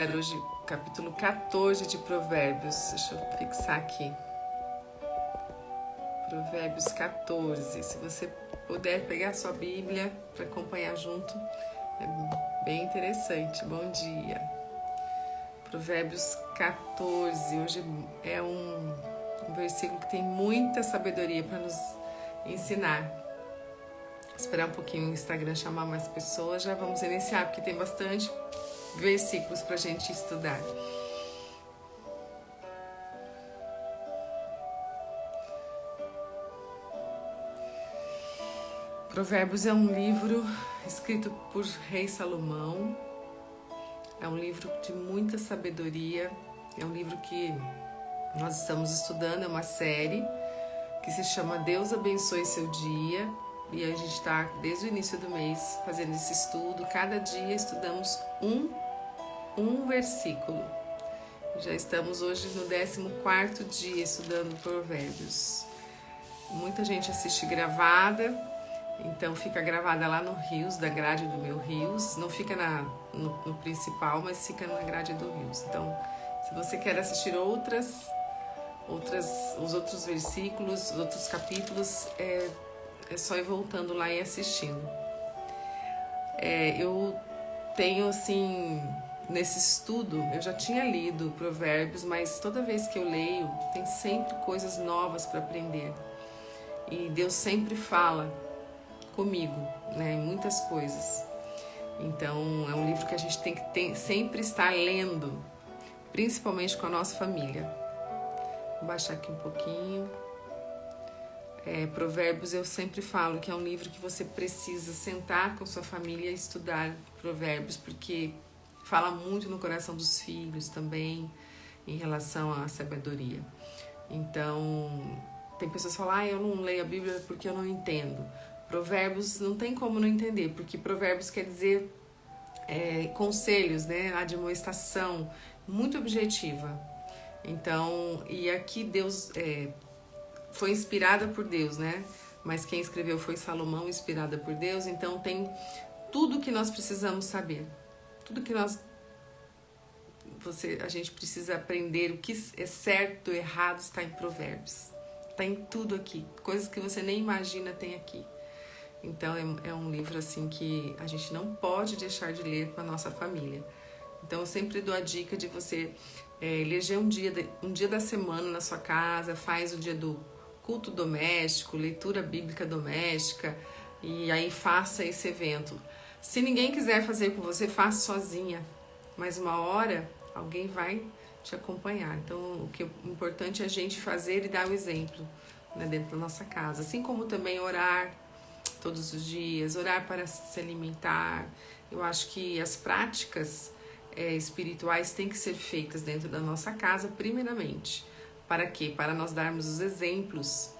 Hoje, capítulo 14 de Provérbios. Deixa eu fixar aqui. Provérbios 14. Se você puder pegar sua Bíblia para acompanhar junto, é bem interessante. Bom dia. Provérbios 14. Hoje é um versículo que tem muita sabedoria para nos ensinar. Esperar um pouquinho o Instagram chamar mais pessoas. Já vamos iniciar, porque tem bastante versículos para a gente estudar. Provérbios é um livro escrito por Rei Salomão. É um livro de muita sabedoria. É um livro que nós estamos estudando, é uma série que se chama Deus Abençoe Seu Dia. E a gente está desde o início do mês fazendo esse estudo. Cada dia estudamos um versículo. Já estamos hoje no 14º dia estudando Provérbios. Muita gente assiste gravada, então fica gravada lá no Rios, da grade do meu Rios. Não fica no principal, mas fica na grade do Rios. Então, se você quer assistir os outros versículos, os outros capítulos, é só ir voltando lá e assistindo. Eu tenho, assim, nesse estudo, eu já tinha lido Provérbios, mas toda vez que eu leio, tem sempre coisas novas para aprender. E Deus sempre fala comigo, né, em muitas coisas. Então, é um livro que a gente tem que sempre estar lendo, principalmente com a nossa família. Vou baixar aqui um pouquinho. Provérbios, eu sempre falo que é um livro que você precisa sentar com sua família e estudar Provérbios, porque fala muito no coração dos filhos também, em relação à sabedoria. Então, tem pessoas que falam, eu não leio a Bíblia porque eu não entendo. Provérbios não tem como não entender, porque Provérbios quer dizer conselhos, né? Admoestação, muito objetiva. Então, e aqui Deus foi inspirada por Deus, né? Mas quem escreveu foi Salomão, inspirada por Deus. Então tem tudo que nós precisamos saber. Tudo que a gente precisa aprender. O que é certo, errado, está em Provérbios. Está em tudo aqui. Coisas que você nem imagina tem aqui. Então é um livro assim que a gente não pode deixar de ler com a nossa família. Então eu sempre dou a dica de você eleger um dia da semana na sua casa, faz o dia do culto doméstico, leitura bíblica doméstica, e aí faça esse evento. Se ninguém quiser fazer com você, faça sozinha, mas uma hora alguém vai te acompanhar. Então o importante é a gente fazer e dar o exemplo, né, dentro da nossa casa, assim como também orar todos os dias, orar para se alimentar. Eu acho que as práticas espirituais têm que ser feitas dentro da nossa casa primeiramente. Para quê? Para nós darmos os exemplos.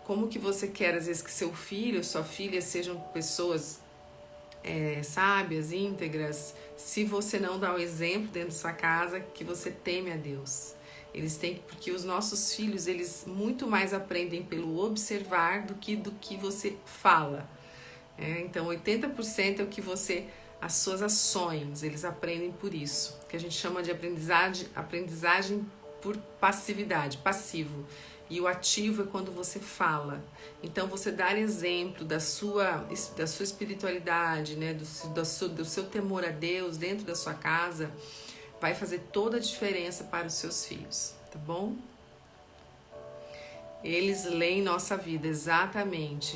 Como que você quer, às vezes, que seu filho, sua filha sejam pessoas sábias, íntegras, se você não dá o exemplo dentro da sua casa que você teme a Deus. Porque os nossos filhos, eles muito mais aprendem pelo observar do que você fala. Então, 80% é o que as suas ações, eles aprendem por isso, que a gente chama de aprendizagem por passividade, passivo. E o ativo é quando você fala. Então, você dar exemplo da sua espiritualidade, né, do seu temor a Deus dentro da sua casa, vai fazer toda a diferença para os seus filhos, tá bom? Eles leem nossa vida, exatamente,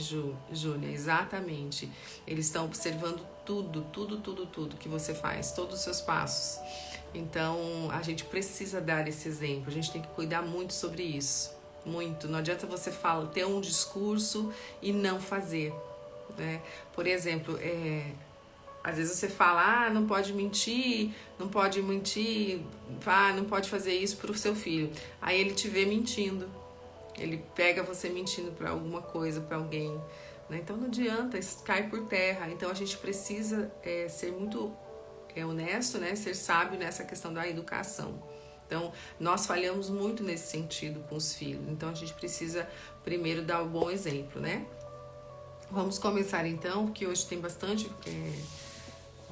Júlia, exatamente. Eles estão observando tudo que você faz, todos os seus passos. Então, a gente precisa dar esse exemplo, a gente tem que cuidar muito sobre isso, muito. Não adianta você ter um discurso e não fazer, né? Por exemplo, às vezes você fala, não pode mentir, não pode fazer isso para o seu filho. Aí ele te vê mentindo. Ele pega você mentindo para alguma coisa, para alguém, né? Então não adianta, isso cai por terra. Então a gente precisa ser muito honesto, né? Ser sábio nessa questão da educação. Então nós falhamos muito nesse sentido com os filhos. Então a gente precisa primeiro dar um bom exemplo, né? Vamos começar então, porque hoje tem bastante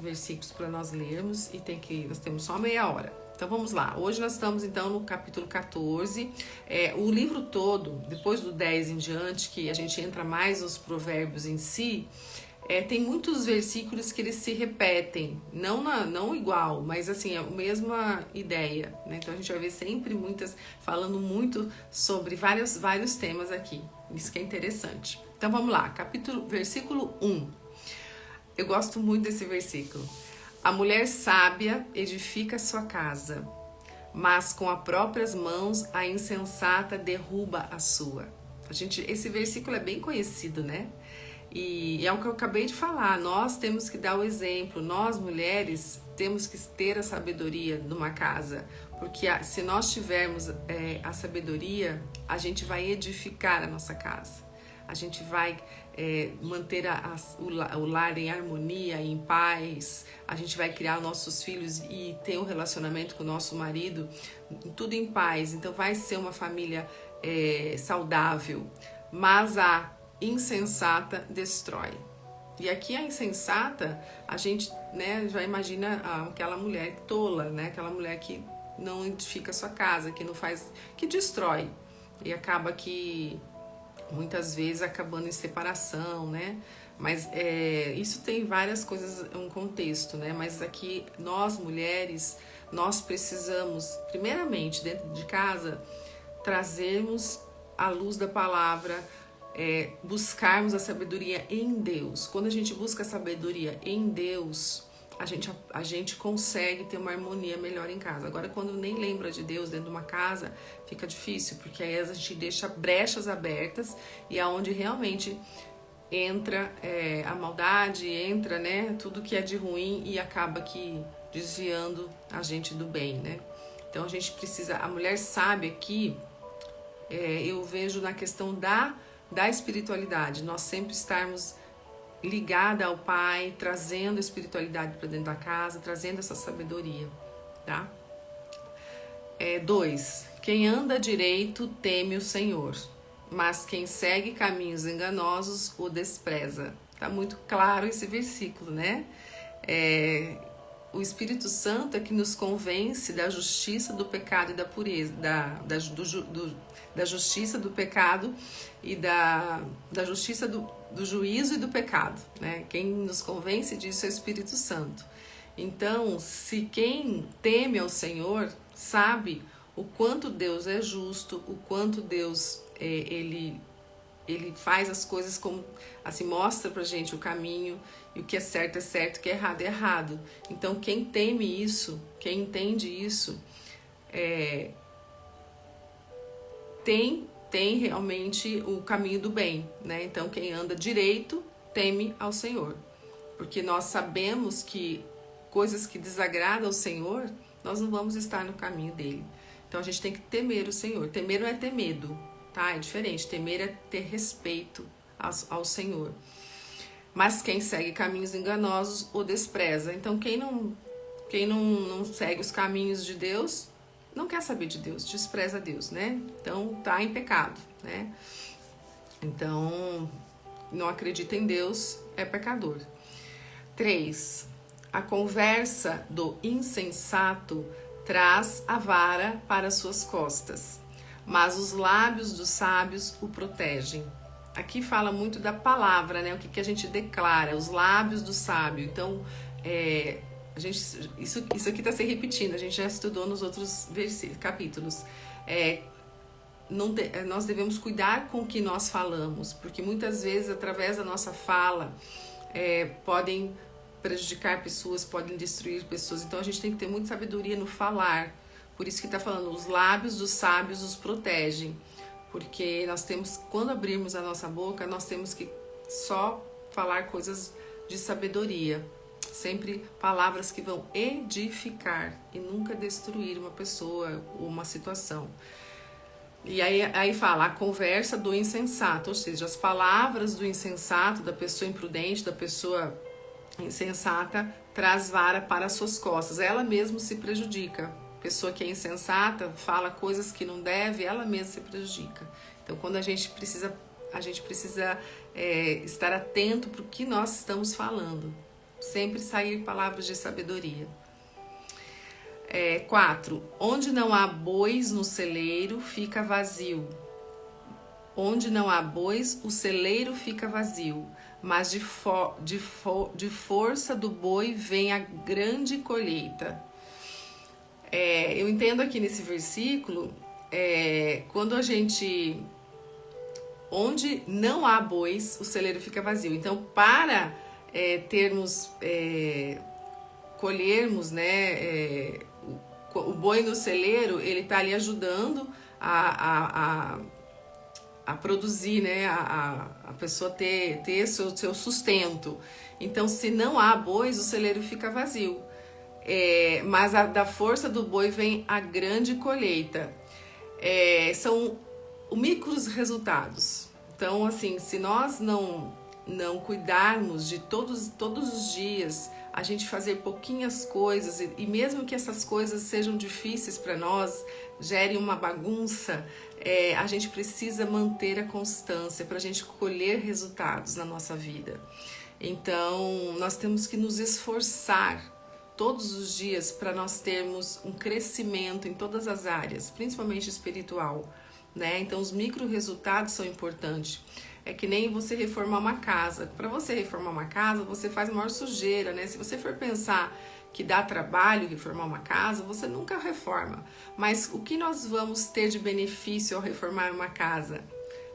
versículos para nós lermos e nós temos só meia hora. Então vamos lá. Hoje nós estamos então no capítulo 14. O livro todo, depois do 10 em diante, que a gente entra mais nos provérbios em si, tem muitos versículos que eles se repetem, não igual, mas assim, a mesma ideia, né? Então a gente vai ver sempre falando muito sobre vários temas aqui. Isso que é interessante. Então vamos lá, versículo 1. Eu gosto muito desse versículo. A mulher sábia edifica sua casa, mas com as próprias mãos a insensata derruba a sua. Esse versículo é bem conhecido, né? E é o que eu acabei de falar, nós temos que dar o exemplo, nós mulheres temos que ter a sabedoria numa casa, porque se nós tivermos a sabedoria, a gente vai edificar a nossa casa, a gente vai manter o lar em harmonia, em paz, a gente vai criar nossos filhos e ter um relacionamento com o nosso marido, tudo em paz, então vai ser uma família saudável, mas a insensata destrói. E aqui a insensata, a gente já imagina aquela mulher tola, né? Aquela mulher que não edifica a sua casa, que não faz, que destrói. E acaba que muitas vezes acabando em separação, né? Mas isso tem várias coisas, um contexto, né? Mas aqui nós mulheres, nós precisamos, primeiramente dentro de casa, trazermos a luz da palavra, buscarmos a sabedoria em Deus. Quando a gente busca a sabedoria em Deus, a gente consegue ter uma harmonia melhor em casa. Agora, quando nem lembra de Deus dentro de uma casa, fica difícil, porque aí a gente deixa brechas abertas e é onde realmente entra a maldade, entra, né, tudo que é de ruim e acaba que desviando a gente do bem, né? Então a gente precisa, a mulher sábia aqui, eu vejo na questão da espiritualidade, nós sempre estarmos ligada ao Pai, trazendo a espiritualidade para dentro da casa, trazendo essa sabedoria, tá? 2. Quem anda direito teme o Senhor, mas quem segue caminhos enganosos o despreza. Tá muito claro esse versículo, né? O Espírito Santo é que nos convence da justiça, do pecado e da pureza, da justiça, do pecado e da justiça, do juízo e do pecado, né? Quem nos convence disso é o Espírito Santo. Então, se quem teme ao Senhor sabe o quanto Deus é justo, o quanto Deus ele faz as coisas como assim, mostra pra gente o caminho, e o que é certo, o que é errado. Então quem teme isso, quem entende isso, tem realmente o caminho do bem, né? Então quem anda direito teme ao Senhor, porque nós sabemos que coisas que desagradam ao Senhor, nós não vamos estar no caminho dele. Então a gente tem que temer o Senhor. Temer não é ter medo, tá? É diferente. Temer é ter respeito ao Senhor. Mas quem segue caminhos enganosos o despreza. Então quem não segue os caminhos de Deus, não quer saber de Deus, despreza Deus, né? Então tá em pecado, né? Então não acredita em Deus, é pecador. 3. A conversa do insensato traz a vara para suas costas, mas os lábios dos sábios o protegem. Aqui fala muito da palavra, né? O que a gente declara, os lábios do sábio. Então, isso aqui está se repetindo, a gente já estudou nos outros capítulos. Nós devemos cuidar com o que nós falamos, porque muitas vezes, através da nossa fala, podem prejudicar pessoas, podem destruir pessoas. Então, a gente tem que ter muita sabedoria no falar. Por isso que está falando, os lábios dos sábios os protegem. Porque nós temos, quando abrirmos a nossa boca, nós temos que só falar coisas de sabedoria. Sempre palavras que vão edificar e nunca destruir uma pessoa ou uma situação. E aí fala, a conversa do insensato, ou seja, as palavras do insensato, da pessoa imprudente, da pessoa insensata, traz vara para as suas costas. Ela mesma se prejudica. Pessoa que é insensata, fala coisas que não deve, ela mesma se prejudica. Então, quando a gente precisa estar atento para o que nós estamos falando. Sempre sair palavras de sabedoria. 4. Onde não há bois no celeiro, fica vazio. Onde não há bois, o celeiro fica vazio, mas de força do boi vem a grande colheita. Eu entendo aqui nesse versículo, quando a gente... Onde não há bois, o celeiro fica vazio. Então, para colhermos, né, o boi no celeiro, ele está ali ajudando a produzir, né, a pessoa ter seu sustento. Então, se não há bois, o celeiro fica vazio. Mas da força do boi vem a grande colheita. São micros resultados. Então, assim, se nós não cuidarmos de todos os dias, a gente fazer pouquinhas coisas, e mesmo que essas coisas sejam difíceis para nós, gerem uma bagunça, a gente precisa manter a constância para a gente colher resultados na nossa vida. Então, nós temos que nos esforçar todos os dias para nós termos um crescimento em todas as áreas, principalmente espiritual, né? Então, os micro resultados são importantes. É que nem você reformar uma casa. Para você reformar uma casa, você faz maior sujeira, né? Se você for pensar que dá trabalho reformar uma casa, você nunca reforma. Mas o que nós vamos ter de benefício ao reformar uma casa?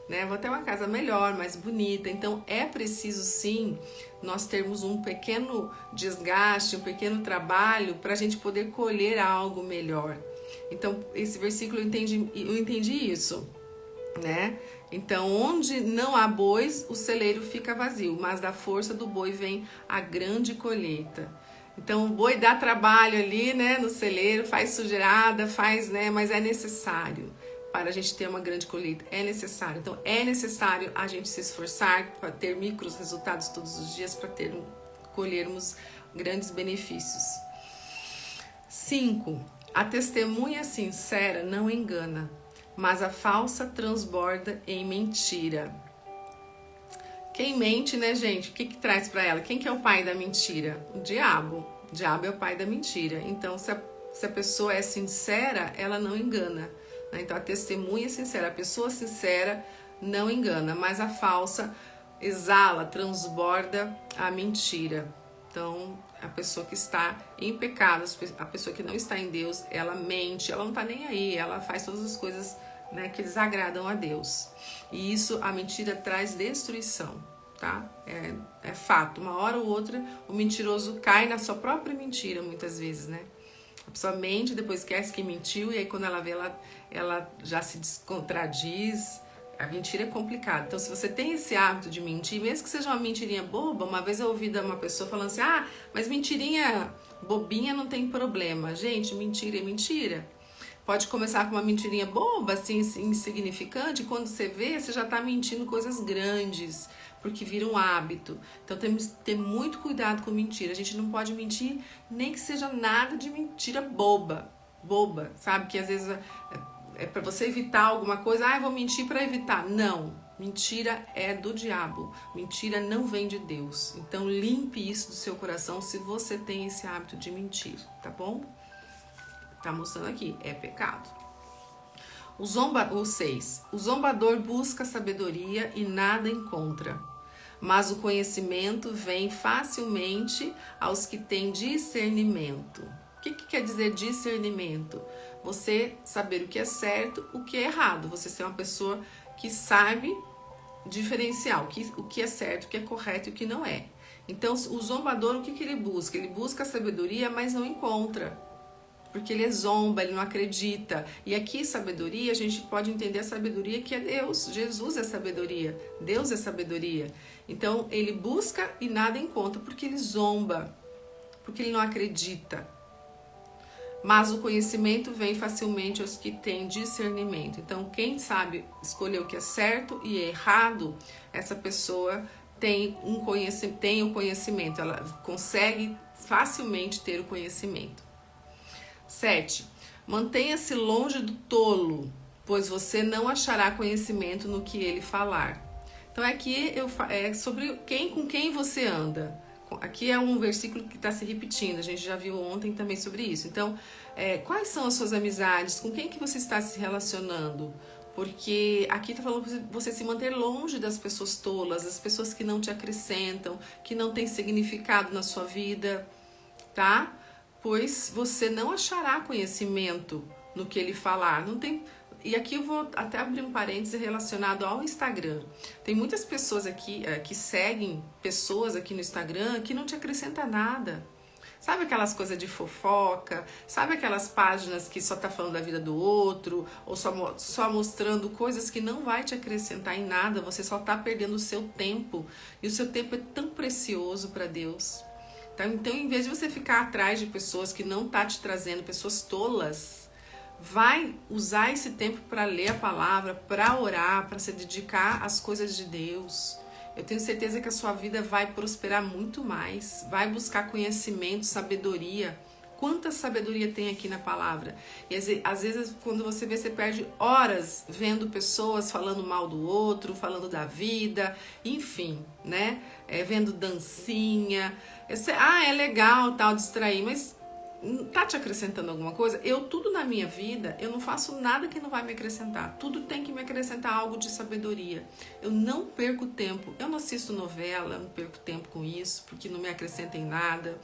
Né? Vou ter uma casa melhor, mais bonita. Então, é preciso sim nós termos um pequeno desgaste, um pequeno trabalho para a gente poder colher algo melhor. Então, esse versículo eu entendi isso, né? Então, onde não há bois, o celeiro fica vazio, mas da força do boi vem a grande colheita. Então, o boi dá trabalho ali, né, no celeiro, faz sujeirada, né, mas é necessário para a gente ter uma grande colheita. É necessário. Então, é necessário a gente se esforçar para ter micros resultados todos os dias, para colhermos grandes benefícios. 5. A testemunha sincera não engana, mas a falsa transborda em mentira. Quem mente, né, gente? O que traz para ela? Quem que é o pai da mentira? O diabo. O diabo é o pai da mentira. Então, se a pessoa é sincera, ela não engana. Né? Então, a testemunha é sincera. A pessoa sincera não engana, mas a falsa exala, transborda a mentira. Então, a pessoa que está em pecado, a pessoa que não está em Deus, ela mente, ela não está nem aí, ela faz todas as coisas, né, que desagradam a Deus. E isso, a mentira traz destruição, tá? É fato. Uma hora ou outra, o mentiroso cai na sua própria mentira, muitas vezes, né? A pessoa mente, depois esquece que mentiu, e aí quando ela vê, ela já se descontradis. A mentira é complicada. Então, se você tem esse hábito de mentir, mesmo que seja uma mentirinha boba, uma vez eu ouvi de uma pessoa falando assim, mas mentirinha bobinha não tem problema. Gente, mentira é mentira. Pode começar com uma mentirinha boba, assim, insignificante, e quando você vê, você já está mentindo coisas grandes, porque vira um hábito. Então, temos que ter muito cuidado com mentira. A gente não pode mentir, nem que seja nada de mentira boba, sabe? Que às vezes é para você evitar alguma coisa, eu vou mentir para evitar. Não, mentira é do diabo, mentira não vem de Deus. Então, limpe isso do seu coração se você tem esse hábito de mentir, tá bom? Tá mostrando aqui, é pecado. O 6. O zombador busca sabedoria e nada encontra, mas o conhecimento vem facilmente aos que têm discernimento. O que quer dizer discernimento? Você saber o que é certo, o que é errado. Você ser uma pessoa que sabe diferenciar o que é certo, o que é correto e o que não é. Então, o zombador, o que ele busca? Ele busca a sabedoria, mas não encontra. Porque ele zomba, ele não acredita. E aqui, sabedoria, a gente pode entender a sabedoria que é Deus. Jesus é sabedoria. Deus é sabedoria. Então, ele busca e nada encontra, porque ele zomba. Porque ele não acredita. Mas o conhecimento vem facilmente aos que têm discernimento. Então, quem sabe escolher o que é certo e errado, essa pessoa tem o conhecimento. Ela consegue facilmente ter o conhecimento. 7. Mantenha-se longe do tolo, pois você não achará conhecimento no que ele falar. Então aqui é sobre com quem você anda, Aqui é um versículo que está se repetindo, a gente já viu ontem também sobre isso. Então, quais são as suas amizades? Com quem que você está se relacionando? Porque aqui está falando para você se manter longe das pessoas tolas, das pessoas que não te acrescentam, que não têm significado na sua vida, tá? Pois você não achará conhecimento no que ele falar. Não tem... E aqui eu vou até abrir um parêntese relacionado ao Instagram. Tem muitas pessoas aqui que seguem pessoas aqui no Instagram que não te acrescenta nada. Sabe aquelas coisas de fofoca? Sabe aquelas páginas que só tá falando da vida do outro? Ou só mostrando coisas que não vai te acrescentar em nada? Você só tá perdendo o seu tempo. E o seu tempo é tão precioso para Deus. Então, em vez de você ficar atrás de pessoas que não tá te trazendo, pessoas tolas, vai usar esse tempo para ler a palavra, para orar, para se dedicar às coisas de Deus. Eu tenho certeza que a sua vida vai prosperar muito mais. Vai buscar conhecimento, sabedoria. Quanta sabedoria tem aqui na palavra. E às vezes quando você vê, você perde horas vendo pessoas falando mal do outro, falando da vida, enfim, né? Vendo dancinha. É legal, tal, distrair, mas tá te acrescentando alguma coisa? Tudo na minha vida, eu não faço nada que não vai me acrescentar. Tudo tem que me acrescentar algo de sabedoria. Eu não perco tempo. Eu não assisto novela, não perco tempo com isso, porque não me acrescenta em nada.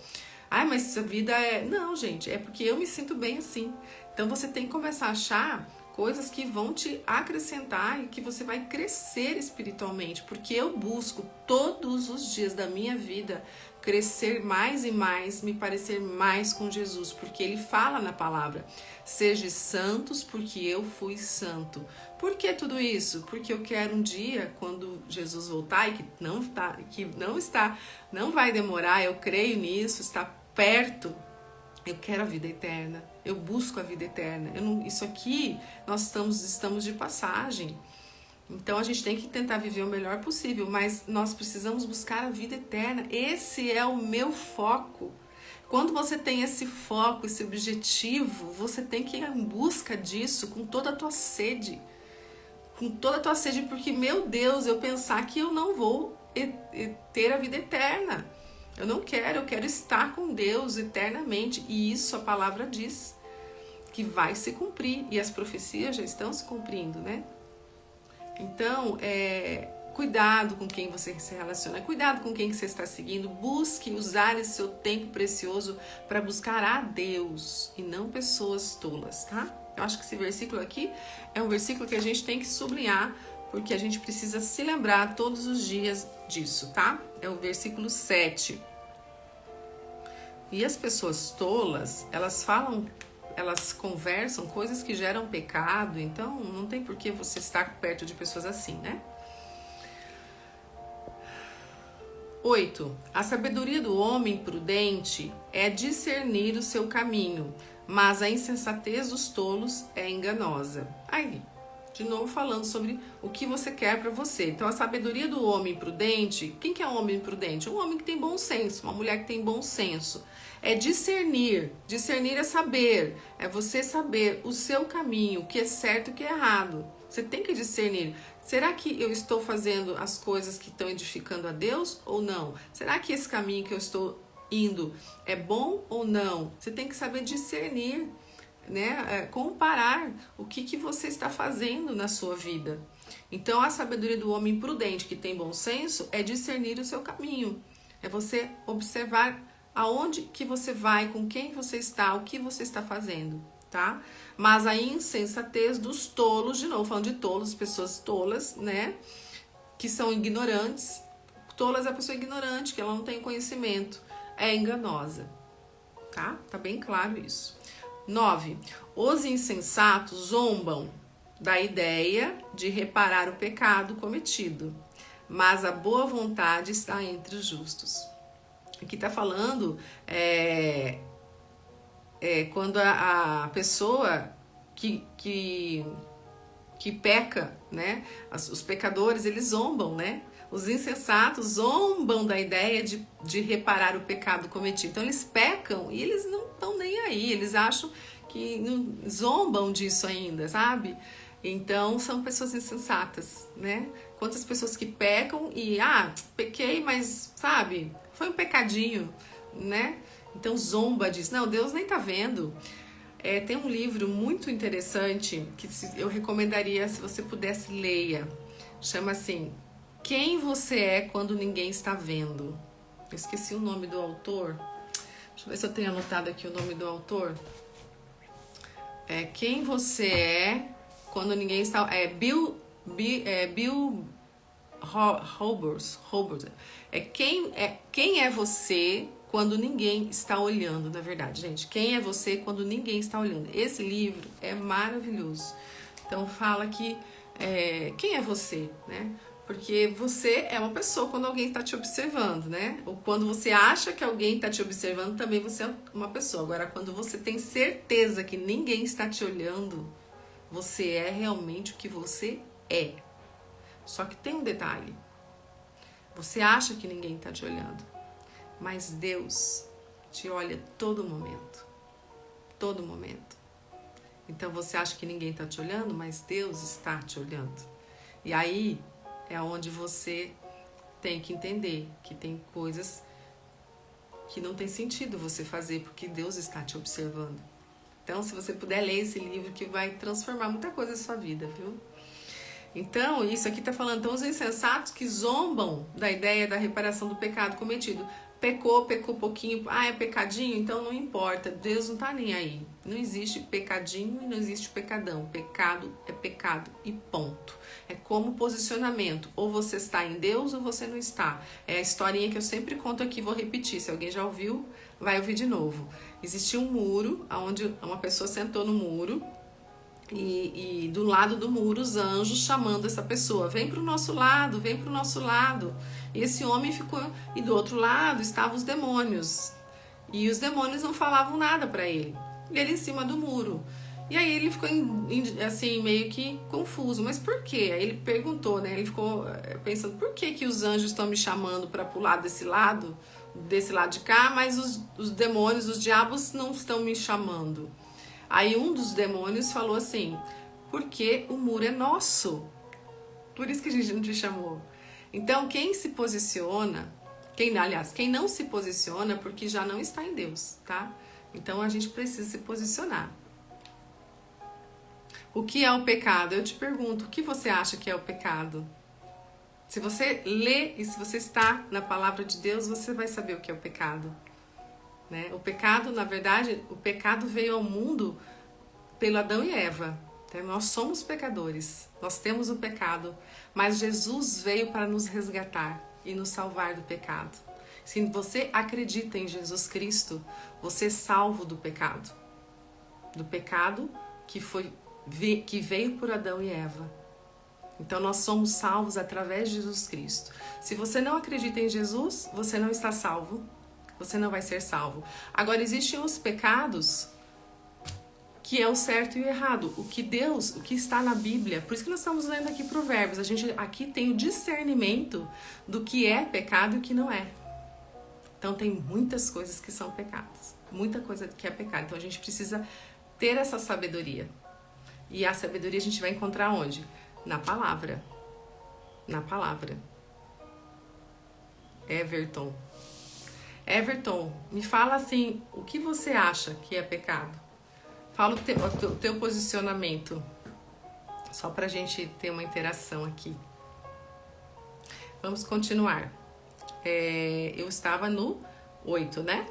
Ai, mas essa vida é... Não, gente, é porque eu me sinto bem assim. Então você tem que começar a achar coisas que vão te acrescentar e que você vai crescer espiritualmente. Porque eu busco todos os dias da minha vida crescer mais e mais, me parecer mais com Jesus, porque ele fala na palavra: sejam santos porque eu fui santo. Por que tudo isso? Porque eu quero um dia, quando Jesus voltar, e não vai demorar, eu creio nisso, está perto. Eu quero a vida eterna, eu busco a vida eterna. Isso aqui, nós estamos de passagem. Então a gente tem que tentar viver o melhor possível, mas nós precisamos buscar a vida eterna. Esse é o meu foco. Quando você tem esse foco, esse objetivo, você tem que ir em busca disso com toda a tua sede. Com toda a tua sede, porque, meu Deus, eu pensar que eu não vou ter a vida eterna. Eu não quero, eu quero estar com Deus eternamente. E isso a palavra diz, que vai se cumprir. E as profecias já estão se cumprindo, né? Então, cuidado com quem você se relaciona, cuidado com quem você está seguindo, busque usar esse seu tempo precioso para buscar a Deus e não pessoas tolas, tá? Eu acho que esse versículo aqui é um versículo que a gente tem que sublinhar, porque a gente precisa se lembrar todos os dias disso, tá? É o versículo 7. E as pessoas tolas, elas conversam coisas que geram pecado, então não tem por que você estar perto de pessoas assim, né? 8. A sabedoria do homem prudente é discernir o seu caminho, mas a insensatez dos tolos é enganosa. Aí, de novo falando sobre o que você quer para você. Então, a sabedoria do homem prudente, quem que é um homem prudente? Um homem que tem bom senso, uma mulher que tem bom senso. É discernir. Discernir é saber. É você saber o seu caminho, o que é certo e o que é errado. Você tem que discernir. Será que eu estou fazendo as coisas que estão edificando a Deus ou não? Será que esse caminho que eu estou indo é bom ou não? Você tem que saber discernir, né? Comparar o que você está fazendo na sua vida. Então, a sabedoria do homem prudente que tem bom senso é discernir o seu caminho. É você observar aonde que você vai, com quem você está, o que você está fazendo, tá? Mas a insensatez dos tolos, de novo, falando de tolos, pessoas tolas, né? Que são ignorantes. Tolas é a pessoa ignorante, que ela não tem conhecimento. É enganosa, tá? Tá bem claro isso. 9. Os insensatos zombam da ideia de reparar o pecado cometido, mas a boa vontade está entre os justos. Aqui está falando quando a pessoa que peca, né? Os pecadores, eles zombam, né? Os insensatos zombam da ideia de reparar o pecado cometido. Então eles pecam e eles não estão nem aí, eles acham que não, zombam disso ainda, sabe? Então são pessoas insensatas, né? Quantas pessoas que pecam e pequei, mas sabe, foi um pecadinho, né? Então zomba disso. Não, Deus nem tá vendo. Tem um livro muito interessante que eu recomendaria, se você pudesse, leia. Chama assim, Quem Você É Quando Ninguém Está Vendo. Eu esqueci o nome do autor. Deixa eu ver se eu tenho anotado aqui o nome do autor. Quem Você É Quando Ninguém Está... Bill Hybels. Quem é você quando ninguém está olhando, na verdade, gente. Quem é você quando ninguém está olhando? Esse livro é maravilhoso. Então fala que quem é você, né? Porque você é uma pessoa quando alguém está te observando, né? Ou quando você acha que alguém está te observando, também você é uma pessoa. Agora, quando você tem certeza que ninguém está te olhando, você é realmente o que você é. Só que tem um detalhe. Você acha que ninguém está te olhando, mas Deus te olha todo momento. Todo momento. Então você acha que ninguém está te olhando, mas Deus está te olhando. E aí é onde você tem que entender que tem coisas que não tem sentido você fazer, porque Deus está te observando. Então, se você puder ler esse livro, que vai transformar muita coisa na sua vida, viu? Então, isso aqui está falando, então, os insensatos que zombam da ideia da reparação do pecado cometido. Pecou pouquinho, é pecadinho, então não importa, Deus não tá nem aí. Não existe pecadinho e não existe pecadão. Pecado é pecado e ponto. É como posicionamento, ou você está em Deus ou você não está. É a historinha que eu sempre conto aqui, vou repetir, se alguém já ouviu, vai ouvir de novo. Existia um muro, onde uma pessoa sentou no muro, e do lado do muro os anjos chamando essa pessoa, vem pro nosso lado, vem pro nosso lado. E esse homem ficou, e do outro lado estavam os demônios, e os demônios não falavam nada para ele, e ele em cima do muro. E aí ele ficou assim, meio que confuso, mas por quê? Aí ele perguntou, né? Ele ficou pensando, por que os anjos estão me chamando para pular desse lado de cá, mas os demônios, os diabos não estão me chamando? Aí um dos demônios falou assim, porque o muro é nosso, por isso que a gente não te chamou. Então quem se posiciona, quem não se posiciona, porque já não está em Deus, tá? Então a gente precisa se posicionar. O que é o pecado? Eu te pergunto, o que você acha que é o pecado? Se você lê e se você está na palavra de Deus, você vai saber o que é o pecado. Né? O pecado, na verdade, o pecado veio ao mundo pelo Adão e Eva. Então, nós somos pecadores, nós temos o pecado, mas Jesus veio para nos resgatar e nos salvar do pecado. Se você acredita em Jesus Cristo, você é salvo do pecado que veio por Adão e Eva. Então nós somos salvos através de Jesus Cristo. Se você não acredita em Jesus, você não está salvo. Você não vai ser salvo. Agora, existem os pecados que é o certo e o errado. O que está na Bíblia. Por isso que nós estamos lendo aqui Provérbios. A gente aqui tem o discernimento do que é pecado e o que não é. Então tem muitas coisas que são pecados. Muita coisa que é pecado. Então a gente precisa ter essa sabedoria. E a sabedoria a gente vai encontrar onde? Na palavra. Na palavra. Everton, me fala assim, o que você acha que é pecado? Fala o teu posicionamento, só pra gente ter uma interação aqui. Vamos continuar. Eu estava no 8, né?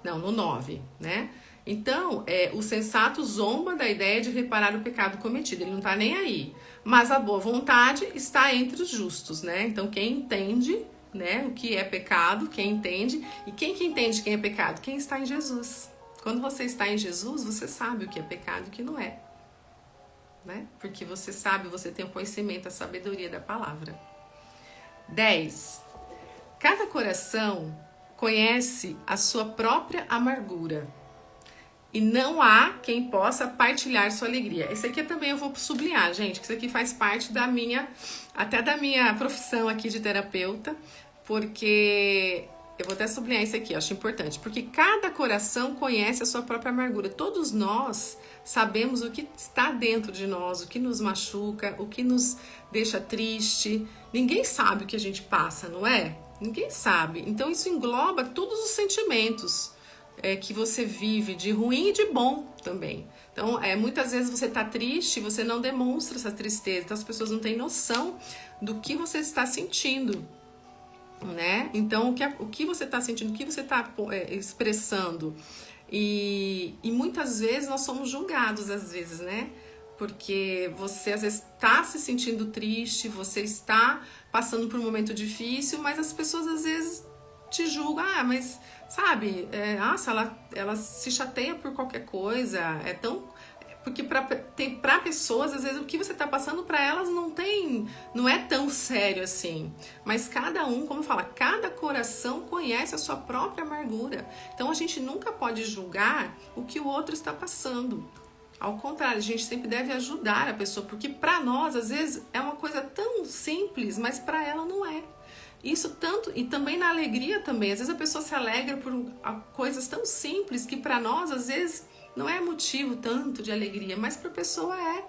Não, no 9, né? Então, o sensato zomba da ideia de reparar o pecado cometido, ele não tá nem aí. Mas a boa vontade está entre os justos, né? Então, quem entende, né, o que é pecado, quem entende, e quem que entende quem é pecado? Quem está em Jesus. Quando você está em Jesus, você sabe o que é pecado e o que não é, né? Porque você sabe, você tem o conhecimento, a sabedoria da palavra. 10. Cada coração conhece a sua própria amargura e não há quem possa partilhar sua alegria. Esse aqui também eu vou sublinhar, gente, que isso aqui faz parte até da minha profissão aqui de terapeuta, porque eu vou até sublinhar isso aqui, eu acho importante, porque cada coração conhece a sua própria amargura. Todos nós sabemos o que está dentro de nós, o que nos machuca, o que nos deixa triste. Ninguém sabe o que a gente passa, não é? Ninguém sabe. Então isso engloba todos os sentimentos que você vive, de ruim e de bom também. Então, muitas vezes você está triste, você não demonstra essa tristeza. Então as pessoas não têm noção do que você está sentindo, né? Então o que você está sentindo, o que você está expressando. E muitas vezes nós somos julgados, às vezes, né? Porque você às vezes está se sentindo triste, você está passando por um momento difícil, mas as pessoas às vezes te julgam, mas sabe, nossa, ela se chateia por qualquer coisa, porque para pessoas, às vezes, o que você está passando para elas não é tão sério assim. Mas cada um, como fala, cada coração conhece a sua própria amargura. Então a gente nunca pode julgar o que o outro está passando. Ao contrário, a gente sempre deve ajudar a pessoa, porque para nós, às vezes, é uma coisa tão simples, mas para ela não é. Isso tanto, e também na alegria também. Às vezes a pessoa se alegra por coisas tão simples que para nós, às vezes, não é motivo tanto de alegria, mas para a pessoa é,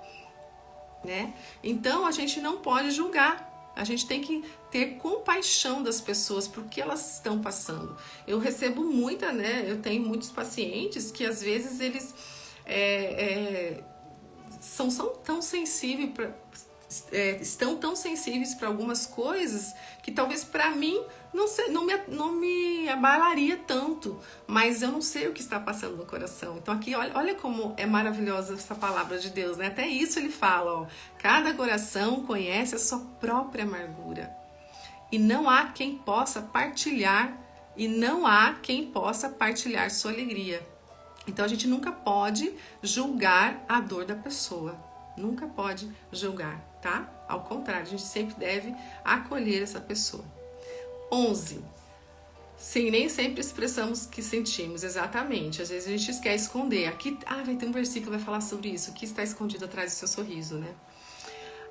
né? Então a gente não pode julgar. A gente tem que ter compaixão das pessoas por que elas estão passando. Eu recebo muita, né? Eu tenho muitos pacientes que às vezes eles são tão sensíveis estão tão sensíveis para algumas coisas que talvez para mim não me abalaria tanto, mas eu não sei o que está passando no coração. Então aqui olha como é maravilhosa essa palavra de Deus, né? Até isso ele fala, ó, cada coração conhece a sua própria amargura e não há quem possa partilhar sua alegria. Então a gente nunca pode julgar a dor da pessoa. Nunca pode julgar, tá? Ao contrário, a gente sempre deve acolher essa pessoa. 11. Sim, nem sempre expressamos o que sentimos, exatamente. Às vezes a gente quer esconder. Aqui, vai ter um versículo que vai falar sobre isso. O que está escondido atrás do seu sorriso, né?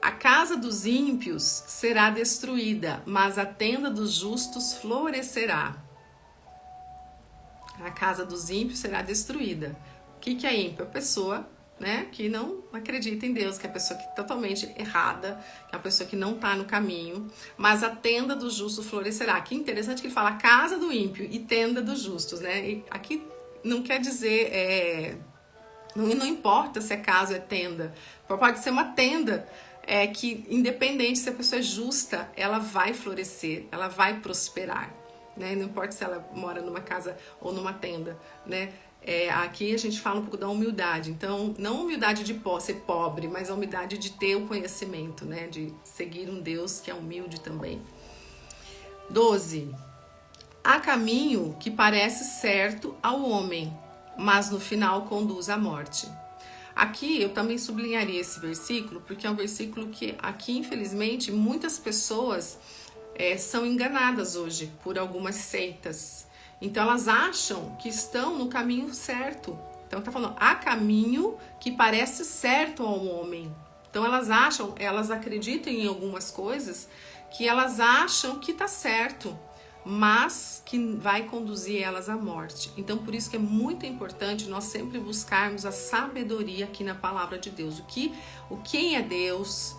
A casa dos ímpios será destruída, mas a tenda dos justos florescerá. A casa dos ímpios será destruída. O que é ímpio? A pessoa, né, que não acredita em Deus, que é a pessoa que é totalmente errada, que é a pessoa que não está no caminho, mas a tenda do justo florescerá. Que interessante que ele fala casa do ímpio e tenda dos justos, né? E aqui não quer dizer, não importa se é casa ou é tenda, pode ser uma tenda que, independente se a pessoa é justa, ela vai florescer, ela vai prosperar, né? Não importa se ela mora numa casa ou numa tenda, né? Aqui a gente fala um pouco da humildade. Então, não a humildade de ser pobre, mas a humildade de ter o conhecimento, né? De seguir um Deus que é humilde também. 12. Há caminho que parece certo ao homem, mas no final conduz à morte. Aqui eu também sublinharia esse versículo, porque é um versículo que aqui, infelizmente, muitas pessoas são enganadas hoje por algumas seitas. Então elas acham que estão no caminho certo. Então tá falando, há caminho que parece certo ao homem. Então elas acreditam em algumas coisas que elas acham que tá certo, mas que vai conduzir elas à morte. Então por isso que é muito importante nós sempre buscarmos a sabedoria aqui na palavra de Deus. Quem é Deus,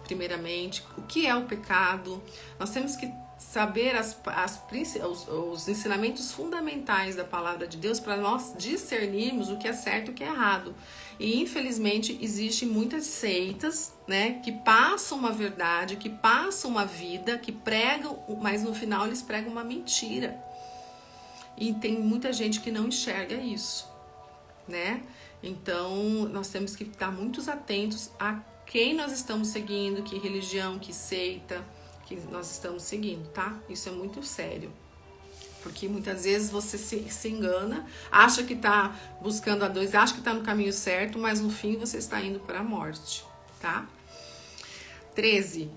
primeiramente, o que é o pecado. Nós temos que saber os ensinamentos fundamentais da palavra de Deus para nós discernirmos o que é certo e o que é errado. E infelizmente existem muitas seitas, né, que passam uma verdade, que passam uma vida, que pregam, mas no final eles pregam uma mentira. E tem muita gente que não enxerga isso, né? Então nós temos que estar muito atentos a quem nós estamos seguindo, que religião, que seita que nós estamos seguindo, tá? Isso é muito sério. Porque muitas vezes você se engana, acha que tá buscando a Deus, acha que tá no caminho certo, mas no fim você está indo para a morte, tá? 13.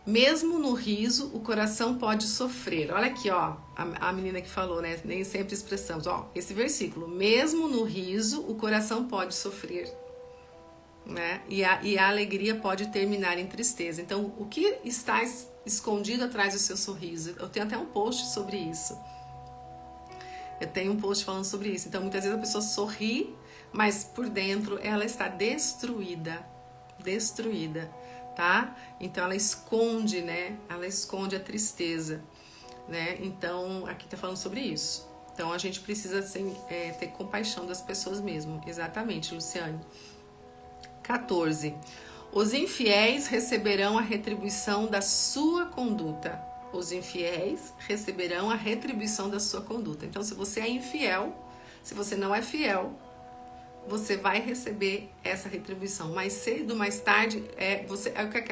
Mesmo no riso, o coração pode sofrer. Olha aqui, ó, a menina que falou, né? Nem sempre expressamos. Ó, esse versículo. Mesmo no riso, o coração pode sofrer, né? E a alegria pode terminar em tristeza. Então, o que está escondido atrás do seu sorriso? Eu tenho até um post sobre isso. Então, muitas vezes a pessoa sorri, mas por dentro ela está destruída, tá? Então, ela esconde, né? Ela esconde a tristeza. né? Então, aqui tá falando sobre isso. Então, a gente precisa assim, ter compaixão das pessoas mesmo. Exatamente, Luciane. 14. Os infiéis receberão a retribuição da sua conduta. Os infiéis receberão a retribuição da sua conduta. Então, se você é infiel, se você não é fiel, você vai receber essa retribuição. Mais cedo, mais tarde, é o que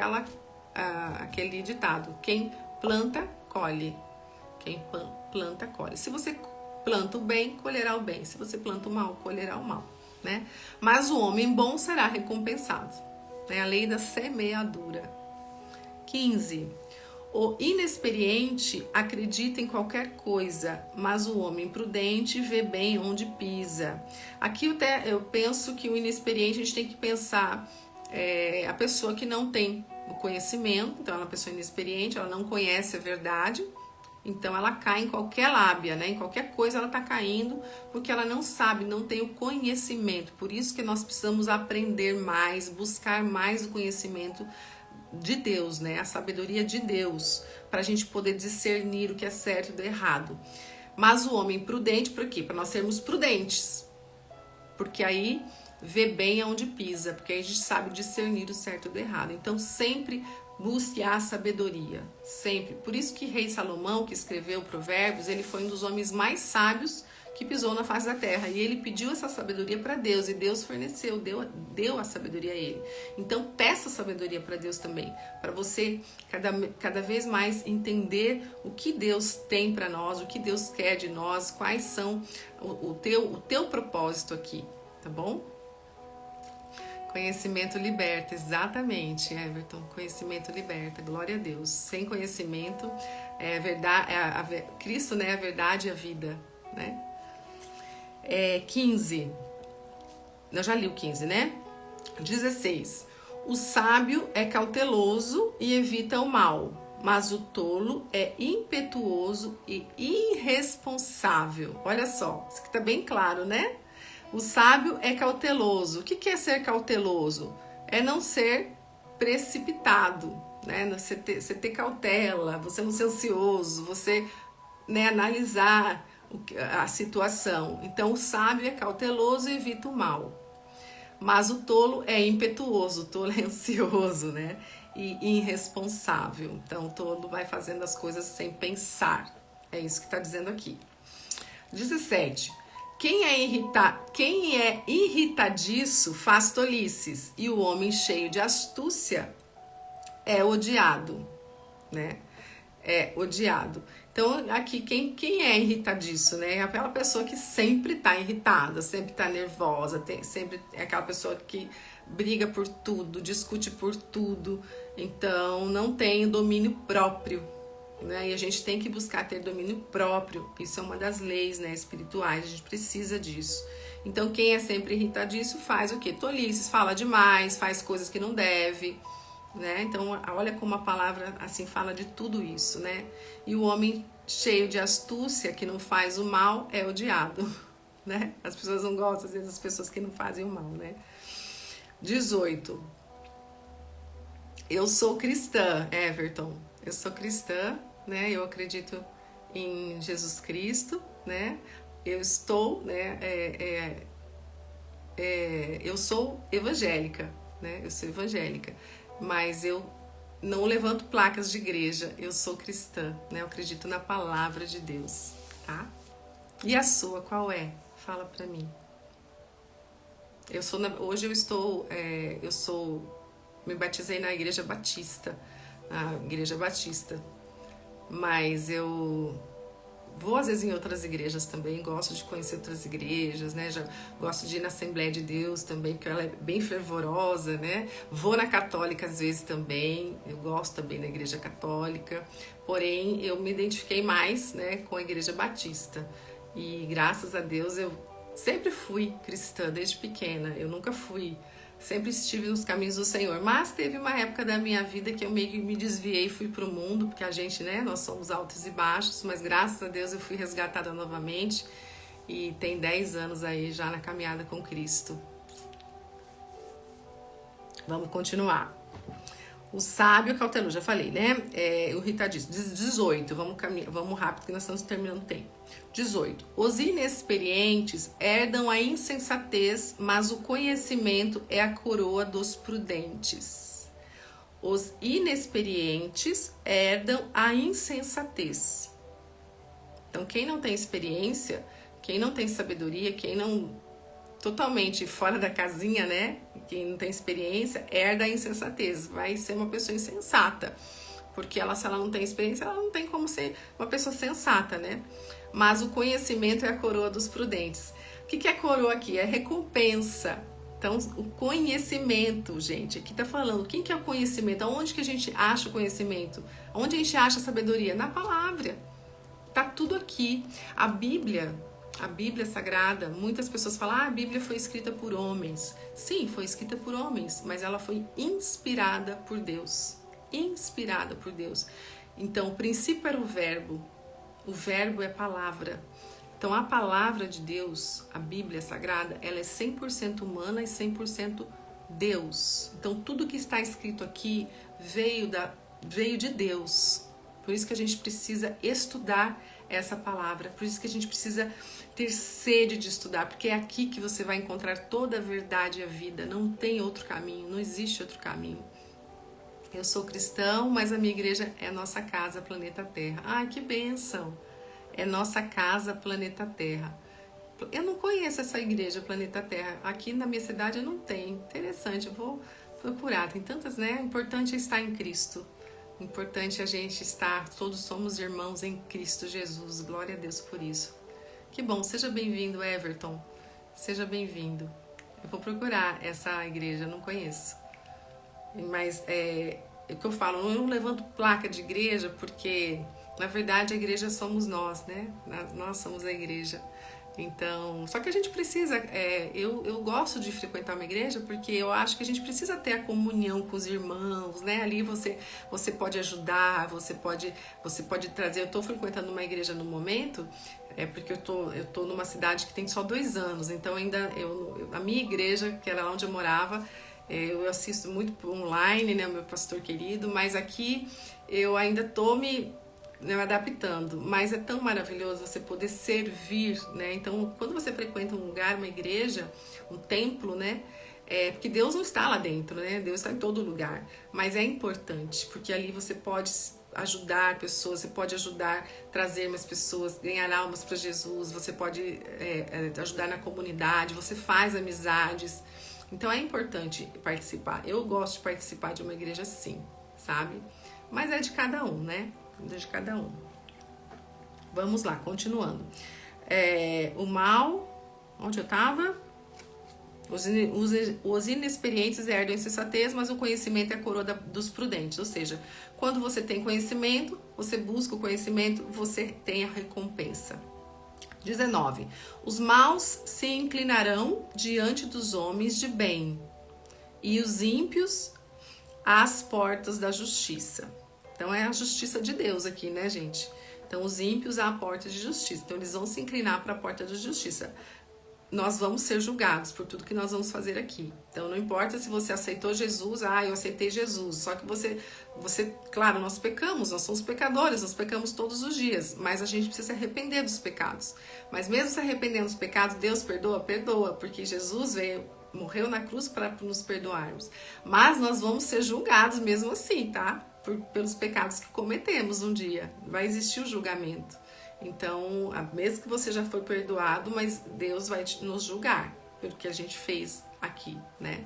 aquele ditado: quem planta, colhe. Quem planta, colhe. Se você planta o bem, colherá o bem. Se você planta o mal, colherá o mal, né? Mas o homem bom será recompensado. É a lei da semeadura. 15. O inexperiente acredita em qualquer coisa, mas o homem prudente vê bem onde pisa. Aqui eu penso que o inexperiente a gente tem que pensar a pessoa que não tem o conhecimento, então ela é uma pessoa inexperiente, ela não conhece a verdade, então ela cai em qualquer lábia, né? Em qualquer coisa ela está caindo, porque ela não sabe, não tem o conhecimento. Por isso que nós precisamos aprender mais, buscar mais o conhecimento de Deus, né? A sabedoria de Deus, para a gente poder discernir o que é certo e do errado. Mas o homem prudente, por quê? Para nós sermos prudentes, porque aí vê bem aonde pisa, porque aí a gente sabe discernir o certo e do errado. Então sempre busque a sabedoria, sempre. Por isso que rei Salomão, que escreveu Provérbios, ele foi um dos homens mais sábios que pisou na face da terra, e ele pediu essa sabedoria para Deus, e Deus forneceu, deu a sabedoria a ele. Então peça sabedoria para Deus também, para você cada vez mais entender o que Deus tem para nós, o que Deus quer de nós, quais são o teu propósito aqui, tá bom? Conhecimento liberta, exatamente, Everton. Conhecimento liberta, glória a Deus. Sem conhecimento, verdade, Cristo, né, é a verdade e a vida, né? 15. Eu já li o 15, né? 16. O sábio é cauteloso e evita o mal, mas o tolo é impetuoso e irresponsável. Olha só, isso aqui tá bem claro, né? O sábio é cauteloso. O que é ser cauteloso? É não ser precipitado, né? Você ter cautela, você não ser ansioso, você, né, analisar a situação. Então, o sábio é cauteloso e evita o mal. Mas o tolo é impetuoso, o tolo é ansioso, né? E irresponsável. Então, o tolo vai fazendo as coisas sem pensar. É isso que está dizendo aqui. 17. Quem é irritadiço faz tolices, e o homem cheio de astúcia é odiado, né? É odiado. Então, aqui, quem é irritadiço, né? É aquela pessoa que sempre tá irritada, sempre tá nervosa, sempre é aquela pessoa que briga por tudo, discute por tudo, então não tem domínio próprio, né? E a gente tem que buscar ter domínio próprio. Isso é uma das leis, né, espirituais, a gente precisa disso. Então, quem é sempre irritadiço faz o quê? Tolices, fala demais, faz coisas que não deve, né? Então, olha como a palavra assim fala de tudo isso, né? E o homem cheio de astúcia, que não faz o mal, é odiado, né? As pessoas não gostam, às vezes, das pessoas que não fazem o mal, né? 18. Eu sou cristã, Everton. Eu sou cristã, né? Eu acredito em Jesus Cristo, né? Eu estou, né? Eu sou evangélica, né? Eu sou evangélica, mas eu não levanto placas de igreja. Eu sou cristã, né? Eu acredito na palavra de Deus, tá? E a sua, qual é? Fala pra mim. Hoje me batizei na Igreja Batista, mas eu vou às vezes em outras igrejas também, gosto de conhecer outras igrejas, né? Já gosto de ir na Assembleia de Deus também, porque ela é bem fervorosa, né? Vou na Católica às vezes também, eu gosto também da Igreja Católica, porém eu me identifiquei mais, né, com a Igreja Batista, e graças a Deus eu sempre fui cristã desde pequena, eu nunca fui, sempre estive nos caminhos do Senhor, mas teve uma época da minha vida que eu meio que me desviei e fui pro mundo, porque a gente, né, nós somos altos e baixos, mas graças a Deus eu fui resgatada novamente e tem 10 anos aí já na caminhada com Cristo. Vamos continuar. O sábio cauteloso, já falei, né? O Rita diz, 18, vamos rápido que nós estamos terminando o tempo. 18. Os inexperientes herdam a insensatez, mas o conhecimento é a coroa dos prudentes. Os inexperientes herdam a insensatez. Então, quem não tem experiência, quem não tem sabedoria, quem não... totalmente fora da casinha, né? Quem não tem experiência, herda a insensatez. Vai ser uma pessoa insensata. Porque se ela não tem experiência, ela não tem como ser uma pessoa sensata, né? Mas o conhecimento é a coroa dos prudentes. O que é coroa aqui? É recompensa. Então, o conhecimento, gente, aqui tá falando, quem que é o conhecimento? Aonde que a gente acha o conhecimento? Onde a gente acha a sabedoria? Na palavra. Tá tudo aqui. A Bíblia Sagrada, muitas pessoas falam, a Bíblia foi escrita por homens. Sim, foi escrita por homens, mas ela foi inspirada por Deus. Inspirada por Deus. Então, o princípio era o verbo é palavra. Então, a palavra de Deus, a Bíblia Sagrada, ela é 100% humana e 100% Deus. Então, tudo que está escrito aqui veio de Deus. Por isso que a gente precisa estudar essa palavra, por isso que a gente precisa ter sede de estudar, porque é aqui que você vai encontrar toda a verdade e a vida. Não tem outro caminho, não existe outro caminho. Eu sou cristão, mas a minha igreja é nossa casa, planeta Terra. Ai, que bênção! É nossa casa, planeta Terra. Eu não conheço essa igreja, planeta Terra. Aqui na minha cidade não tem. Interessante, eu vou procurar. Tem tantas, né? Importante é estar em Cristo. Importante a gente estar, todos somos irmãos em Cristo Jesus. Glória a Deus por isso. Que bom, seja bem-vindo, Everton. Seja bem-vindo. Eu vou procurar essa igreja, não conheço. Mas é o que eu falo, eu não levanto placa de igreja porque, na verdade, a igreja somos nós, né? Nós somos a igreja. Então, só que a gente precisa, eu gosto de frequentar uma igreja porque eu acho que a gente precisa ter a comunhão com os irmãos, né? Ali você pode ajudar, você pode trazer. Eu estou frequentando uma igreja no momento, porque eu tô numa cidade que tem só 2 anos, então ainda a minha igreja, que era lá onde eu morava, eu assisto muito online, né, o meu pastor querido, mas aqui eu ainda estou me adaptando, mas é tão maravilhoso você poder servir, né? Então, quando você frequenta um lugar, uma igreja, um templo, né? Porque Deus não está lá dentro, né? Deus está em todo lugar, mas é importante, porque ali você pode ajudar pessoas, você pode ajudar, trazer mais pessoas, ganhar almas para Jesus, você pode ajudar na comunidade, você faz amizades. Então é importante participar. Eu gosto de participar de uma igreja sim, sabe? Mas é de cada um, né? De cada um. Vamos lá, continuando. O mal, onde eu estava? Os inexperientes herdam a insensatez, mas o conhecimento é a coroa dos prudentes. Ou seja, quando você tem conhecimento, você busca o conhecimento, você tem a recompensa. 19. Os maus se inclinarão diante dos homens de bem, e os ímpios às portas da justiça. Então é a justiça de Deus aqui, né, gente? Então os ímpios à porta de justiça. Então eles vão se inclinar para a porta da justiça. Nós vamos ser julgados por tudo que nós vamos fazer aqui. Então não importa se você aceitou Jesus, eu aceitei Jesus. Só que você, claro, nós pecamos, nós somos pecadores, nós pecamos todos os dias, mas a gente precisa se arrepender dos pecados. Mas mesmo se arrependendo dos pecados, Deus perdoa? Perdoa, porque Jesus morreu na cruz para nos perdoarmos. Mas nós vamos ser julgados mesmo assim, tá? Pelos pecados que cometemos um dia. Vai existir o julgamento. Então, mesmo que você já foi perdoado, mas Deus vai nos julgar pelo que a gente fez aqui, né?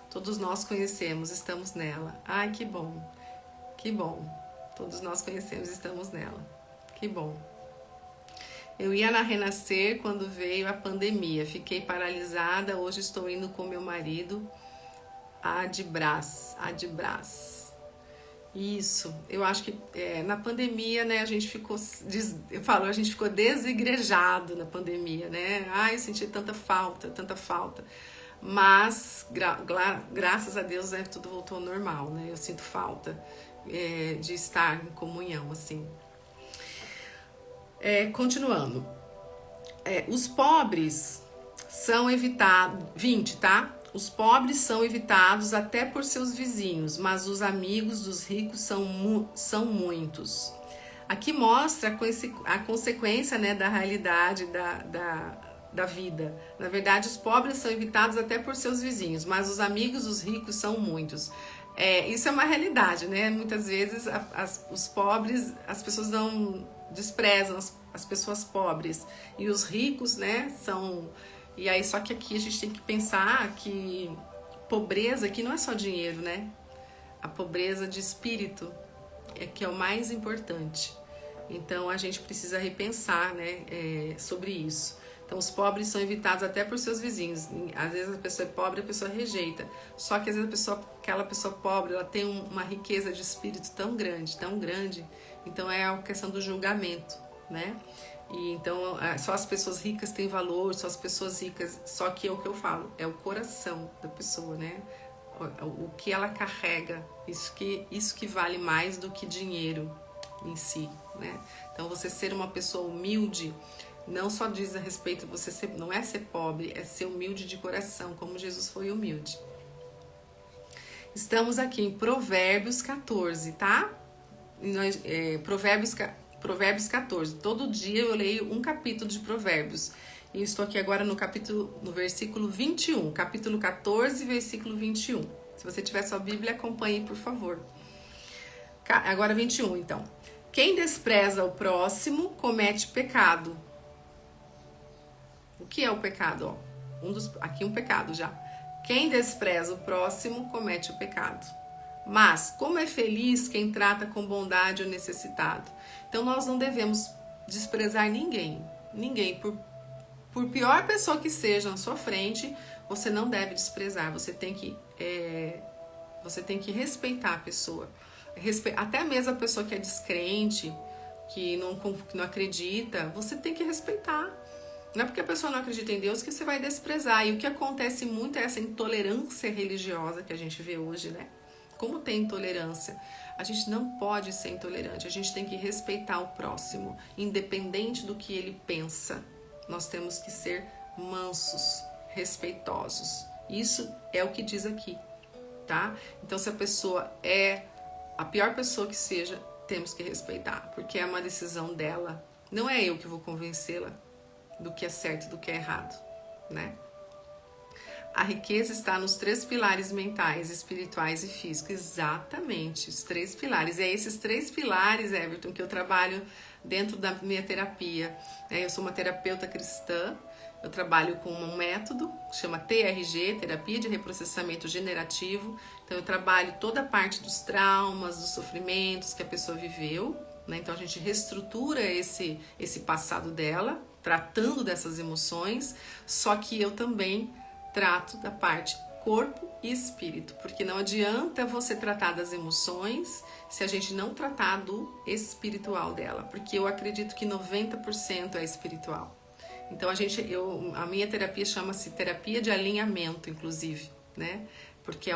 Todos nós conhecemos, estamos nela. Ai, que bom, que bom. Todos nós conhecemos, estamos nela. Que bom. Eu ia na Renascer quando veio a pandemia. Fiquei paralisada, hoje estou indo com meu marido Adbras. Isso, eu acho que na pandemia, né, a gente ficou desigrejado na pandemia, né? Ai, eu senti tanta falta. Mas, graças a Deus, né, tudo voltou ao normal, né? Eu sinto falta de estar em comunhão, assim. Continuando. Os pobres são evitados... 20, tá? Os pobres são evitados até por seus vizinhos, mas os amigos dos ricos são muitos. Aqui mostra a consequência, né, da realidade da vida. Na verdade, os pobres são evitados até por seus vizinhos, mas os amigos dos ricos são muitos. Isso é uma realidade, né? Muitas vezes os pobres, as pessoas desprezam as pessoas pobres, e os ricos, né, são... E aí, só que aqui a gente tem que pensar que pobreza aqui não é só dinheiro, né? A pobreza de espírito é que é o mais importante. Então, a gente precisa repensar, né, sobre isso. Então, os pobres são evitados até por seus vizinhos. Às vezes a pessoa é pobre, a pessoa rejeita. Só que às vezes aquela pessoa pobre, ela tem uma riqueza de espírito tão grande, então é a questão do julgamento, né? E então só as pessoas ricas têm valor, só as pessoas ricas, só que é o que eu falo, é o coração da pessoa, né? O que ela carrega, isso que vale mais do que dinheiro em si, né? Então você ser uma pessoa humilde não só diz a respeito de você ser, não é ser pobre, é ser humilde de coração, como Jesus foi humilde. Estamos aqui em Provérbios 14, tá? Provérbios 14. Todo dia eu leio um capítulo de Provérbios. E eu estou aqui agora no versículo 21. Capítulo 14, versículo 21. Se você tiver sua Bíblia, acompanhe, por favor. Agora 21, então. Quem despreza o próximo comete pecado. O que é o pecado? Aqui um pecado já. Quem despreza o próximo comete o pecado. Mas como é feliz quem trata com bondade o necessitado. Então nós não devemos desprezar ninguém. Ninguém. Por pior pessoa que seja na sua frente, você não deve desprezar. Você tem que respeitar a pessoa. Até mesmo a pessoa que é descrente, que não acredita, você tem que respeitar. Não é porque a pessoa não acredita em Deus que você vai desprezar. E o que acontece muito é essa intolerância religiosa que a gente vê hoje, né? Como tem intolerância? A gente não pode ser intolerante, a gente tem que respeitar o próximo, independente do que ele pensa. Nós temos que ser mansos, respeitosos. Isso é o que diz aqui, tá? Então, se a pessoa é a pior pessoa que seja, temos que respeitar, porque é uma decisão dela. Não é eu que vou convencê-la do que é certo e do que é errado, né? A riqueza está nos 3 pilares mentais, espirituais e físicos. Exatamente, os 3 pilares. E é esses 3 pilares, Everton, que eu trabalho dentro da minha terapia. Eu sou uma terapeuta cristã, eu trabalho com um método que chama TRG, Terapia de Reprocessamento Generativo. Então eu trabalho toda a parte dos traumas, dos sofrimentos que a pessoa viveu, né? Então a gente reestrutura esse passado dela, tratando dessas emoções, só que eu também trato da parte corpo e espírito, porque não adianta você tratar das emoções se a gente não tratar do espiritual dela, porque eu acredito que 90% é espiritual. Então a minha terapia chama-se terapia de alinhamento, inclusive, né? Porque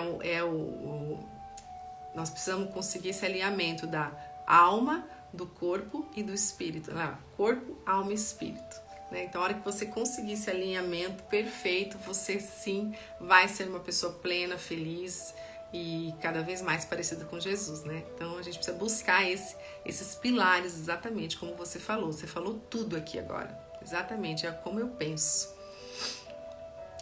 nós precisamos conseguir esse alinhamento da alma, do corpo e do espírito, corpo, alma e espírito. Então, a hora que você conseguir esse alinhamento perfeito, você sim vai ser uma pessoa plena, feliz e cada vez mais parecida com Jesus, né? Então, a gente precisa buscar esses pilares, exatamente como você falou. Você falou tudo aqui agora. Exatamente, é como eu penso.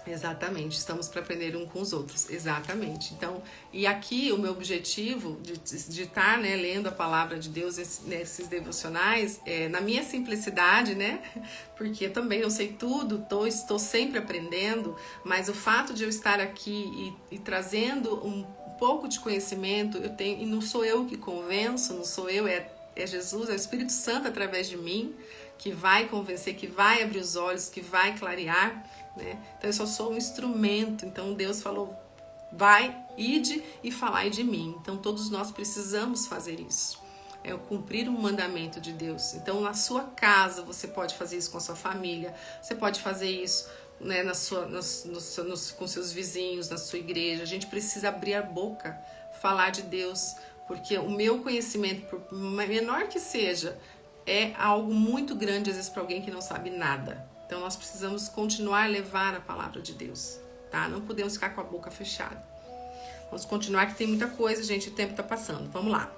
Exatamente, estamos para aprender um com os outros, exatamente. Então, e aqui o meu objetivo de estar, né, lendo a palavra de Deus nesses devocionais, na minha simplicidade, né, porque também eu sei tudo, estou sempre aprendendo, mas o fato de eu estar aqui e trazendo um pouco de conhecimento, e não sou eu que convenço, não sou eu, é Jesus, é o Espírito Santo através de mim, que vai convencer, que vai abrir os olhos, que vai clarear, né? Então eu só sou um instrumento. Então Deus falou, vai, ide e falai de mim. Então todos nós precisamos fazer isso, cumprir um mandamento de Deus. Então na sua casa você pode fazer isso com a sua família, você pode fazer isso, né, com seus vizinhos, na sua igreja. A gente precisa abrir a boca, falar de Deus, porque o meu conhecimento, por menor que seja, é algo muito grande às vezes para alguém que não sabe nada. Então nós precisamos continuar a levar a palavra de Deus, tá? Não podemos ficar com a boca fechada. Vamos continuar que tem muita coisa, gente, o tempo tá passando. Vamos lá.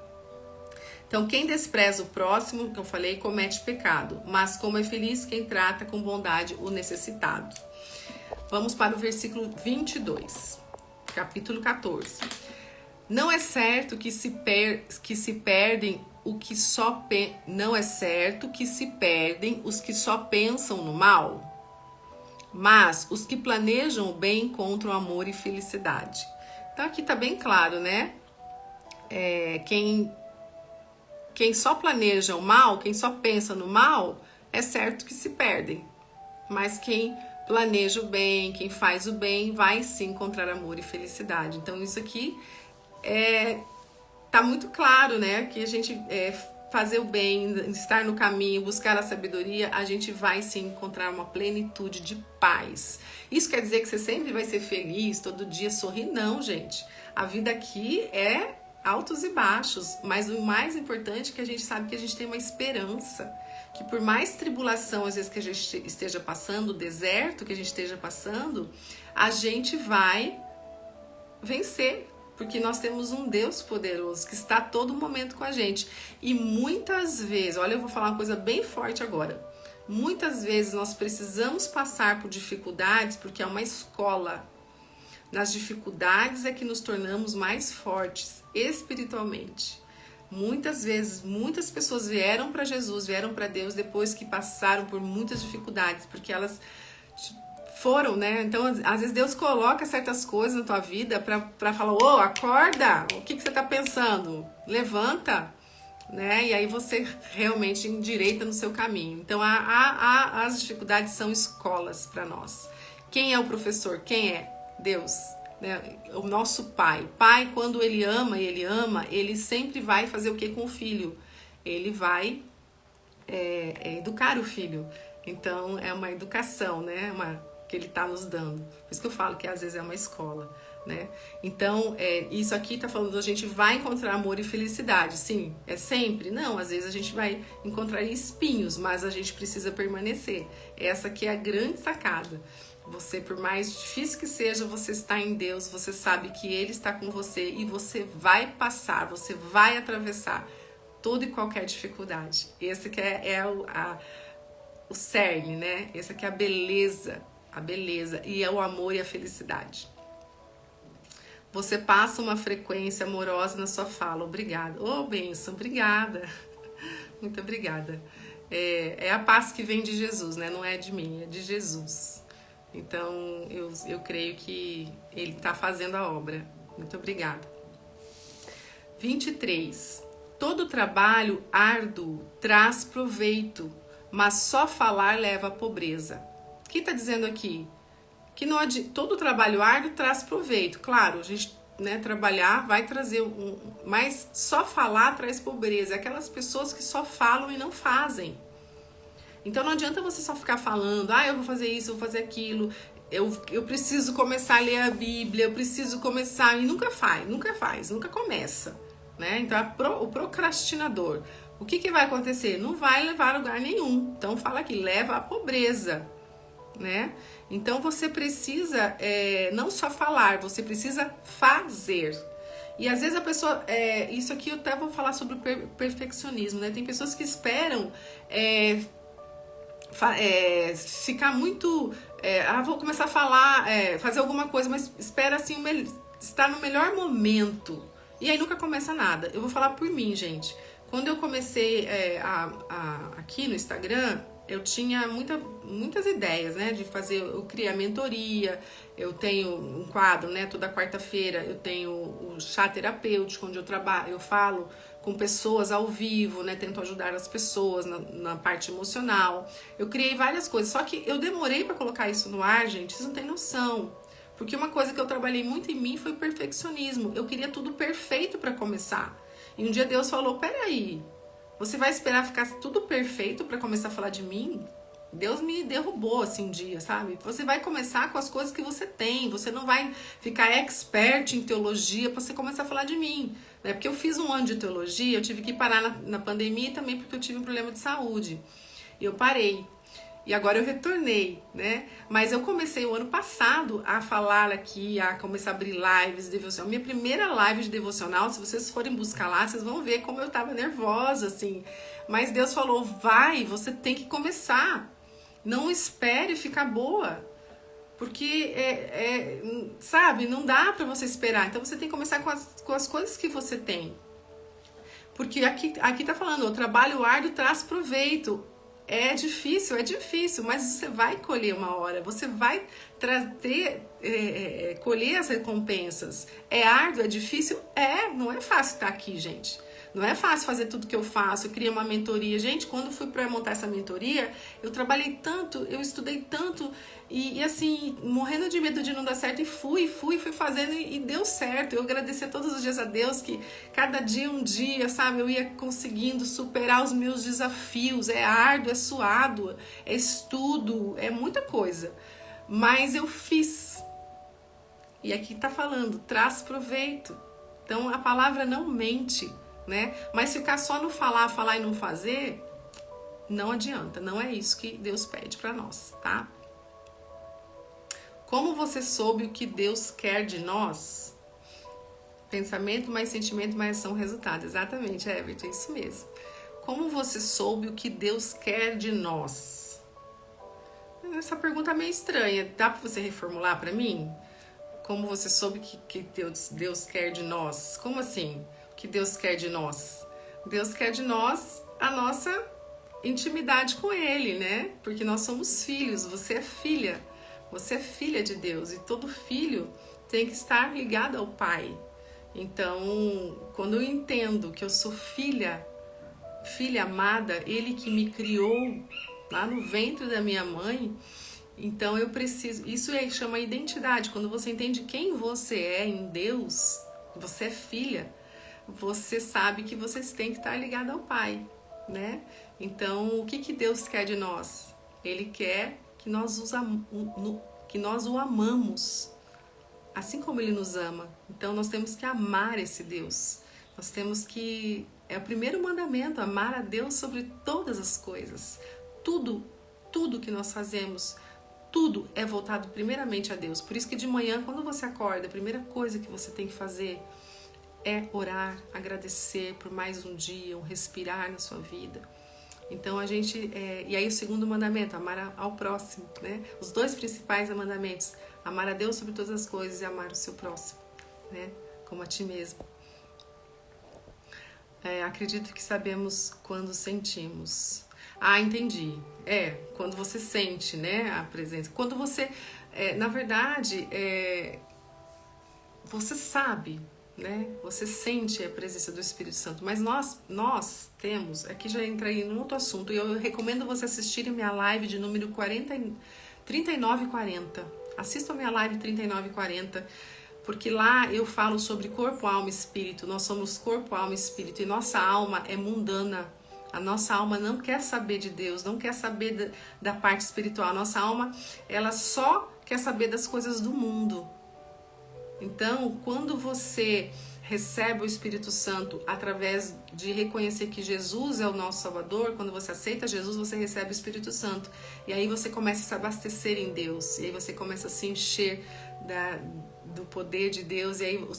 Então, quem despreza o próximo, que eu falei, comete pecado. Mas como é feliz quem trata com bondade o necessitado. Vamos para o versículo 22, capítulo 14. Não é certo que se perdem o que só não é certo que se perdem os que só pensam no mal, mas os que planejam o bem encontram amor e felicidade. Então aqui tá bem claro, né? Quem só planeja o mal, quem só pensa no mal, é certo que se perdem. Mas quem planeja o bem, quem faz o bem, vai sim encontrar amor e felicidade. Então isso aqui tá muito claro, né? Que a gente fazer o bem, estar no caminho, buscar a sabedoria, a gente vai sim encontrar uma plenitude de paz. Isso quer dizer que você sempre vai ser feliz, todo dia sorrir? Não, gente. A vida aqui é altos e baixos, mas o mais importante é que a gente sabe que a gente tem uma esperança, que por mais tribulação às vezes que a gente esteja passando, deserto que a gente esteja passando, a gente vai vencer, porque nós temos um Deus poderoso que está a todo momento com a gente. E muitas vezes, olha, eu vou falar uma coisa bem forte agora, muitas vezes nós precisamos passar por dificuldades porque é uma escola. Nas dificuldades é que nos tornamos mais fortes espiritualmente. Muitas vezes, muitas pessoas vieram para Jesus, vieram para Deus depois que passaram por muitas dificuldades, porque elas foram, né? Então, às vezes Deus coloca certas coisas na tua vida para falar, ô, acorda, o que você tá pensando? Levanta, né? E aí você realmente endireita no seu caminho. Então, as dificuldades são escolas para nós. Quem é o professor? Quem é? Deus, né? O nosso pai. Pai, quando ele ama, ele sempre vai fazer o que com o filho? Ele vai educar o filho. Então, é uma educação, né? Que ele está nos dando. Por isso que eu falo que às vezes é uma escola, né? Então, isso aqui está falando, a gente vai encontrar amor e felicidade. Sim, é sempre? Não, às vezes a gente vai encontrar espinhos, mas a gente precisa permanecer. Essa aqui é a grande sacada. Você, por mais difícil que seja, você está em Deus, você sabe que Ele está com você e você vai passar, você vai atravessar toda e qualquer dificuldade. Esse que é o cerne, né? Essa que é a beleza e é o amor e a felicidade. Você passa uma frequência amorosa na sua fala. Obrigada. Ô, bênção, obrigada. Muito obrigada. É a paz que vem de Jesus, né? Não é de mim, é de Jesus. Então, eu creio que Ele está fazendo a obra. Muito obrigada. 23. Todo trabalho árduo traz proveito, mas só falar leva à pobreza. O que está dizendo aqui? Que todo trabalho árduo traz proveito. Claro, a gente, né, trabalhar vai trazer mas só falar traz pobreza. Aquelas pessoas que só falam e não fazem. Então não adianta você só ficar falando, eu vou fazer isso, eu vou fazer aquilo, eu preciso começar a ler a Bíblia, eu preciso começar, e nunca começa, né? Então o procrastinador, o que vai acontecer? Não vai levar a lugar nenhum. Então fala aqui, leva à pobreza, né? Então você precisa não só falar, você precisa fazer. E às vezes a pessoa, isso aqui eu até vou falar sobre o perfeccionismo, né? Tem pessoas que esperam ficar muito, vou começar a falar, fazer alguma coisa, mas espera assim, estar no melhor momento, e aí nunca começa nada. Eu vou falar por mim, gente. Quando eu comecei aqui no Instagram, eu tinha muitas ideias, né, de fazer, eu criei a mentoria, eu tenho um quadro, né, toda quarta-feira eu tenho o chá terapêutico, onde eu falo com pessoas ao vivo, né, tento ajudar as pessoas na parte emocional. Eu criei várias coisas, só que eu demorei para colocar isso no ar, gente, vocês não têm noção. Porque uma coisa que eu trabalhei muito em mim foi o perfeccionismo. Eu queria tudo perfeito para começar. E um dia Deus falou, peraí, você vai esperar ficar tudo perfeito para começar a falar de mim? Deus me derrubou assim um dia, sabe? Você vai começar com as coisas que você tem. Você não vai ficar expert em teologia para você começar a falar de mim, né? Porque eu fiz um ano de teologia, eu tive que parar na pandemia e também porque eu tive um problema de saúde. E eu parei. E agora eu retornei, né? Mas eu comecei o ano passado a falar aqui, a começar a abrir lives de devocional. Minha primeira live de devocional, se vocês forem buscar lá, vocês vão ver como eu tava nervosa, assim. Mas Deus falou, vai, você tem que começar. Não espere ficar boa. Porque, sabe, não dá pra você esperar. Então você tem que começar com as coisas que você tem. Porque aqui tá falando, o trabalho árduo traz proveito. É difícil, mas você vai colher uma hora, você vai colher as recompensas. É árduo, é difícil? Não é fácil estar aqui, gente. Não é fácil fazer tudo que eu faço. Eu criei uma mentoria. Gente, quando fui para montar essa mentoria, eu trabalhei tanto, eu estudei tanto e assim, morrendo de medo de não dar certo, e fui fazendo e deu certo. Eu agradecia todos os dias a Deus que cada dia um dia, sabe, eu ia conseguindo superar os meus desafios. É árduo, é suado, é estudo, é muita coisa. Mas eu fiz. E aqui tá falando, traz proveito. Então a palavra não mente, né? Mas ficar só no falar e não fazer, não adianta. Não é isso que Deus pede para nós, tá? Como você soube o que Deus quer de nós? Pensamento mais sentimento mais ação, resultado. Exatamente, Everton, é isso mesmo. Como você soube o que Deus quer de nós? Essa pergunta é meio estranha. Dá para você reformular para mim? Como você soube que Deus quer de nós? Como assim? O que Deus quer de nós? Deus quer de nós a nossa intimidade com Ele, né? Porque nós somos filhos, você é filha. Você é filha de Deus e todo filho tem que estar ligado ao Pai. Então, quando eu entendo que eu sou filha amada, Ele que me criou lá no ventre da minha mãe, então eu preciso... Isso chama identidade. Quando você entende quem você é em Deus, você é filha, você sabe que você tem que estar ligado ao Pai, né? Então, o que Deus quer de nós? Ele quer que nós o amamos, assim como Ele nos ama. Então nós temos que amar esse Deus. Nós temos que... É o primeiro mandamento, amar a Deus sobre todas as coisas. Tudo que nós fazemos, tudo é voltado primeiramente a Deus. Por isso que de manhã, quando você acorda, a primeira coisa que você tem que fazer é orar, agradecer por mais um dia, um respirar na sua vida. Então a gente, e aí o segundo mandamento, amar ao próximo, né? Os dois principais mandamentos, amar a Deus sobre todas as coisas e amar o seu próximo, né? Como a ti mesmo. Acredito que sabemos quando sentimos. Entendi. Quando você sente, né, a presença. Quando você, na verdade, você sabe, né? Você sente a presença do Espírito Santo, mas nós temos, aqui já entrei em outro assunto, e eu recomendo você assistir a minha live de número 39 e 40. Assista a minha live 39 e 40, porque lá eu falo sobre corpo, alma e espírito. Nós somos corpo, alma e espírito, e nossa alma é mundana. A nossa alma não quer saber de Deus, não quer saber da parte espiritual. A nossa alma, ela só quer saber das coisas do mundo. Então, quando você recebe o Espírito Santo através de reconhecer que Jesus é o nosso Salvador, quando você aceita Jesus, você recebe o Espírito Santo. E aí você começa a se abastecer em Deus. E aí você começa a se encher do poder de Deus. E aí o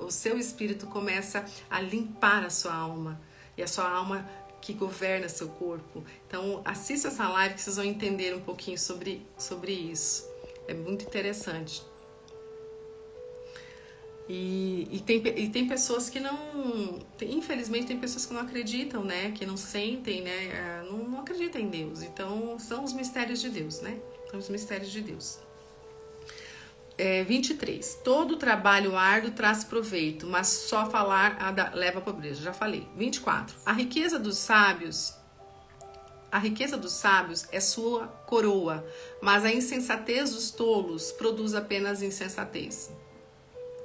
seu Espírito começa a limpar a sua alma. E a sua alma que governa seu corpo. Então, assista essa live que vocês vão entender um pouquinho sobre isso. É muito interessante. E tem pessoas que não... Infelizmente, tem pessoas que não acreditam, né? Que não sentem, né? Não acreditam em Deus. Então, são os mistérios de Deus, né? São os mistérios de Deus. 23. Todo trabalho árduo traz proveito, mas só falar leva à pobreza. Já falei. 24. A riqueza dos sábios é sua coroa, mas a insensatez dos tolos produz apenas insensatez.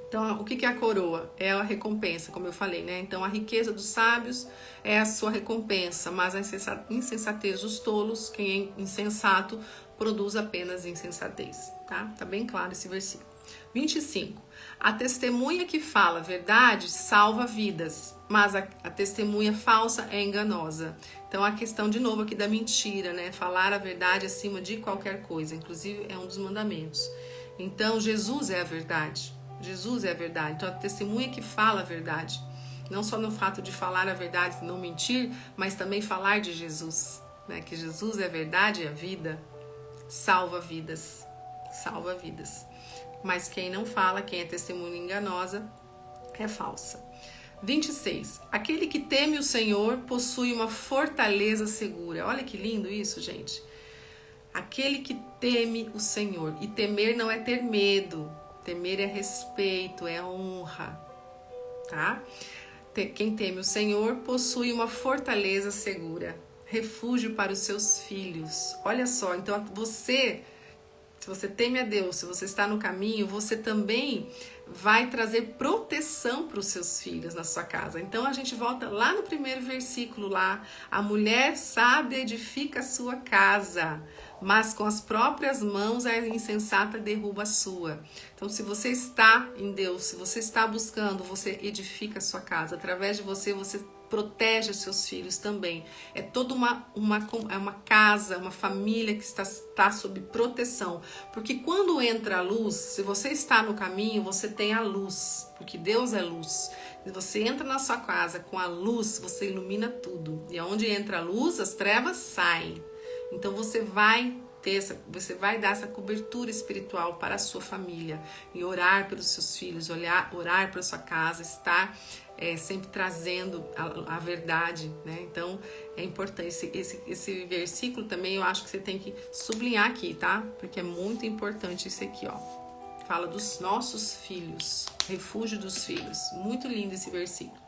Então, o que é a coroa? É a recompensa, como eu falei, né? Então, a riqueza dos sábios é a sua recompensa, mas a insensatez dos tolos, quem é insensato, produz apenas insensatez, tá? Tá bem claro esse versículo. 25. A testemunha que fala a verdade salva vidas, mas a testemunha falsa é enganosa. Então, a questão, de novo, aqui da mentira, né? Falar a verdade acima de qualquer coisa. Inclusive, é um dos mandamentos. Então, Jesus é a verdade. Jesus é a verdade. Então, a testemunha que fala a verdade. Não só no fato de falar a verdade, não mentir, mas também falar de Jesus, né? Que Jesus é a verdade e a vida. Salva vidas. Salva vidas. Mas quem não fala, quem é testemunha enganosa, é falsa. 26. Aquele que teme o Senhor possui uma fortaleza segura. Olha que lindo isso, gente. Aquele que teme o Senhor. E temer não é ter medo. Temer é respeito, é honra. Tá? Quem teme o Senhor possui uma fortaleza segura. Refúgio para os seus filhos. Olha só, então você... Se você teme a Deus, se você está no caminho, você também vai trazer proteção para os seus filhos na sua casa. Então a gente volta lá no primeiro versículo lá. A mulher sábia edifica a sua casa, mas com as próprias mãos a insensata derruba a sua. Então se você está em Deus, se você está buscando, você edifica a sua casa. Através de você, você protege os seus filhos também. É toda uma casa, uma família que está sob proteção. Porque quando entra a luz, se você está no caminho, você tem a luz. Porque Deus é luz. Se você entra na sua casa com a luz, você ilumina tudo. E onde entra a luz, as trevas saem. Então você vai dar essa cobertura espiritual para a sua família. E orar pelos seus filhos, orar pela sua casa, estar... sempre trazendo a verdade, né? Então é importante esse versículo também. Eu acho que você tem que sublinhar aqui, tá? Porque é muito importante isso aqui, ó. Fala dos nossos filhos, refúgio dos filhos. Muito lindo esse versículo.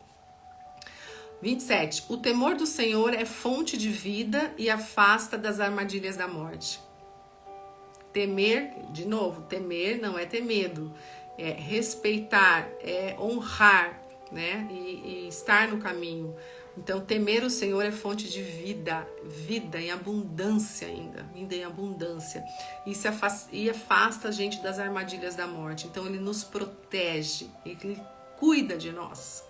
27. O temor do Senhor é fonte de vida e afasta das armadilhas da morte. Temer, de novo, temer não é ter medo, é respeitar, é honrar, né? E estar no caminho. Então, temer o Senhor é fonte de vida em abundância ainda em abundância. E afasta a gente das armadilhas da morte. Então, ele nos protege, ele cuida de nós.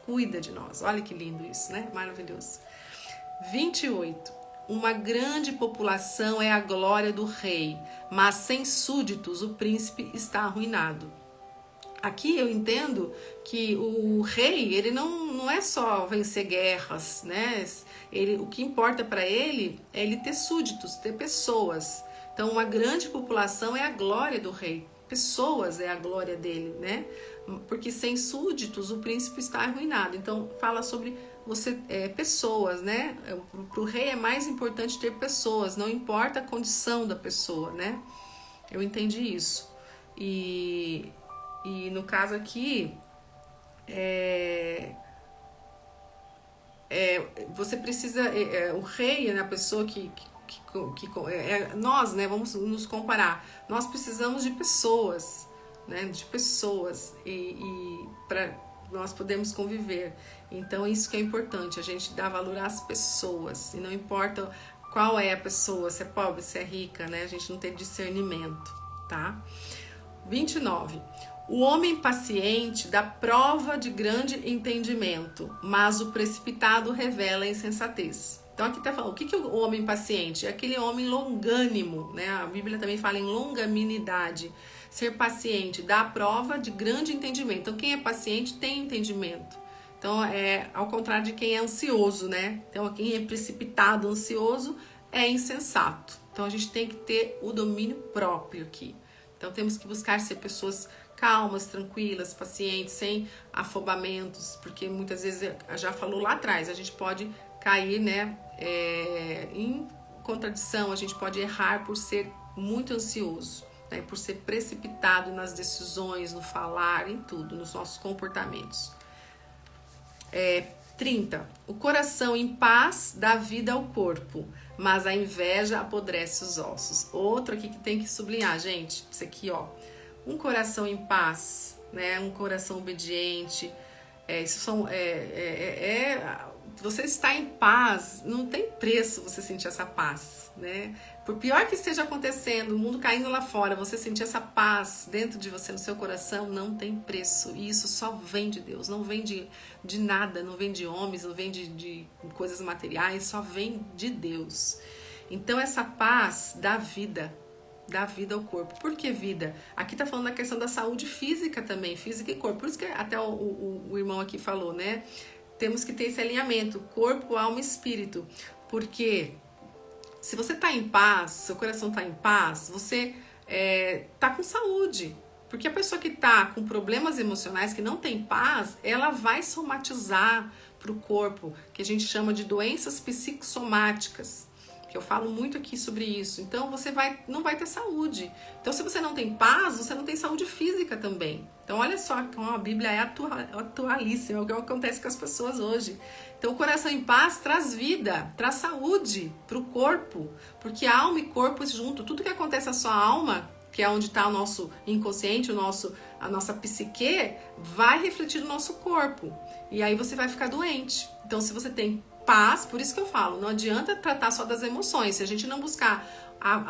Olha que lindo isso, né? Maravilhoso. 28. Uma grande população é a glória do rei, mas sem súditos o príncipe está arruinado. Aqui eu entendo que o rei, ele não é só vencer guerras, né? O que importa para ele é ele ter súditos, ter pessoas. Então, uma grande população é a glória do rei. Pessoas é a glória dele, né? Porque sem súditos o príncipe está arruinado. Então, fala sobre pessoas, né? Para o rei é mais importante ter pessoas, não importa a condição da pessoa, né? Eu entendi isso. E no caso aqui, você precisa, o rei, né, a pessoa nós, né, vamos nos comparar, nós precisamos de pessoas, né, e para nós podermos conviver. Então isso que é importante, a gente dá valor às pessoas, e não importa qual é a pessoa, se é pobre, se é rica, né, a gente não tem discernimento, tá? 29. O homem paciente dá prova de grande entendimento, mas o precipitado revela a insensatez. Então aqui está falando, o que é o homem paciente? É aquele homem longânimo, né? A Bíblia também fala em longanimidade. Ser paciente dá prova de grande entendimento. Então quem é paciente tem entendimento. Então é ao contrário de quem é ansioso, né? Então quem é precipitado, ansioso, é insensato. Então a gente tem que ter o domínio próprio aqui. Então temos que buscar ser pessoas calmas, tranquilas, pacientes, sem afobamentos, porque muitas vezes, já falou lá atrás, a gente pode cair, né, em contradição, a gente pode errar por ser muito ansioso, né, por ser precipitado nas decisões, no falar, em tudo, nos nossos comportamentos. 30. O coração em paz dá vida ao corpo, mas a inveja apodrece os ossos. Outro aqui que tem que sublinhar, gente, isso aqui, ó. Um coração em paz, né? Um coração obediente. você está em paz, não tem preço você sentir essa paz, né? Por pior que esteja acontecendo, o mundo caindo lá fora, você sentir essa paz dentro de você, no seu coração, não tem preço. E isso só vem de Deus, não vem de nada, não vem de homens, não vem de coisas materiais, só vem de Deus. Então essa paz dá vida ao corpo. Por que vida? Aqui tá falando da questão da saúde física também, física e corpo. Por isso que até o irmão aqui falou, né? Temos que ter esse alinhamento, corpo, alma e espírito. Porque se você tá em paz, seu coração tá em paz, você tá com saúde. Porque a pessoa que tá com problemas emocionais, que não tem paz, ela vai somatizar pro corpo, que a gente chama de doenças psicossomáticas. Eu falo muito aqui sobre isso. Então você não vai ter saúde. Então se você não tem paz, você não tem saúde física também. Então olha só como a Bíblia é atualíssima, é o que acontece com as pessoas hoje. Então o coração em paz traz vida, traz saúde para o corpo, porque alma e corpo junto. Tudo que acontece na sua alma, que é onde está o nosso inconsciente, a nossa psique, vai refletir no nosso corpo. E aí você vai ficar doente. Então se você tem paz, por isso que eu falo, não adianta tratar só das emoções. Se a gente não buscar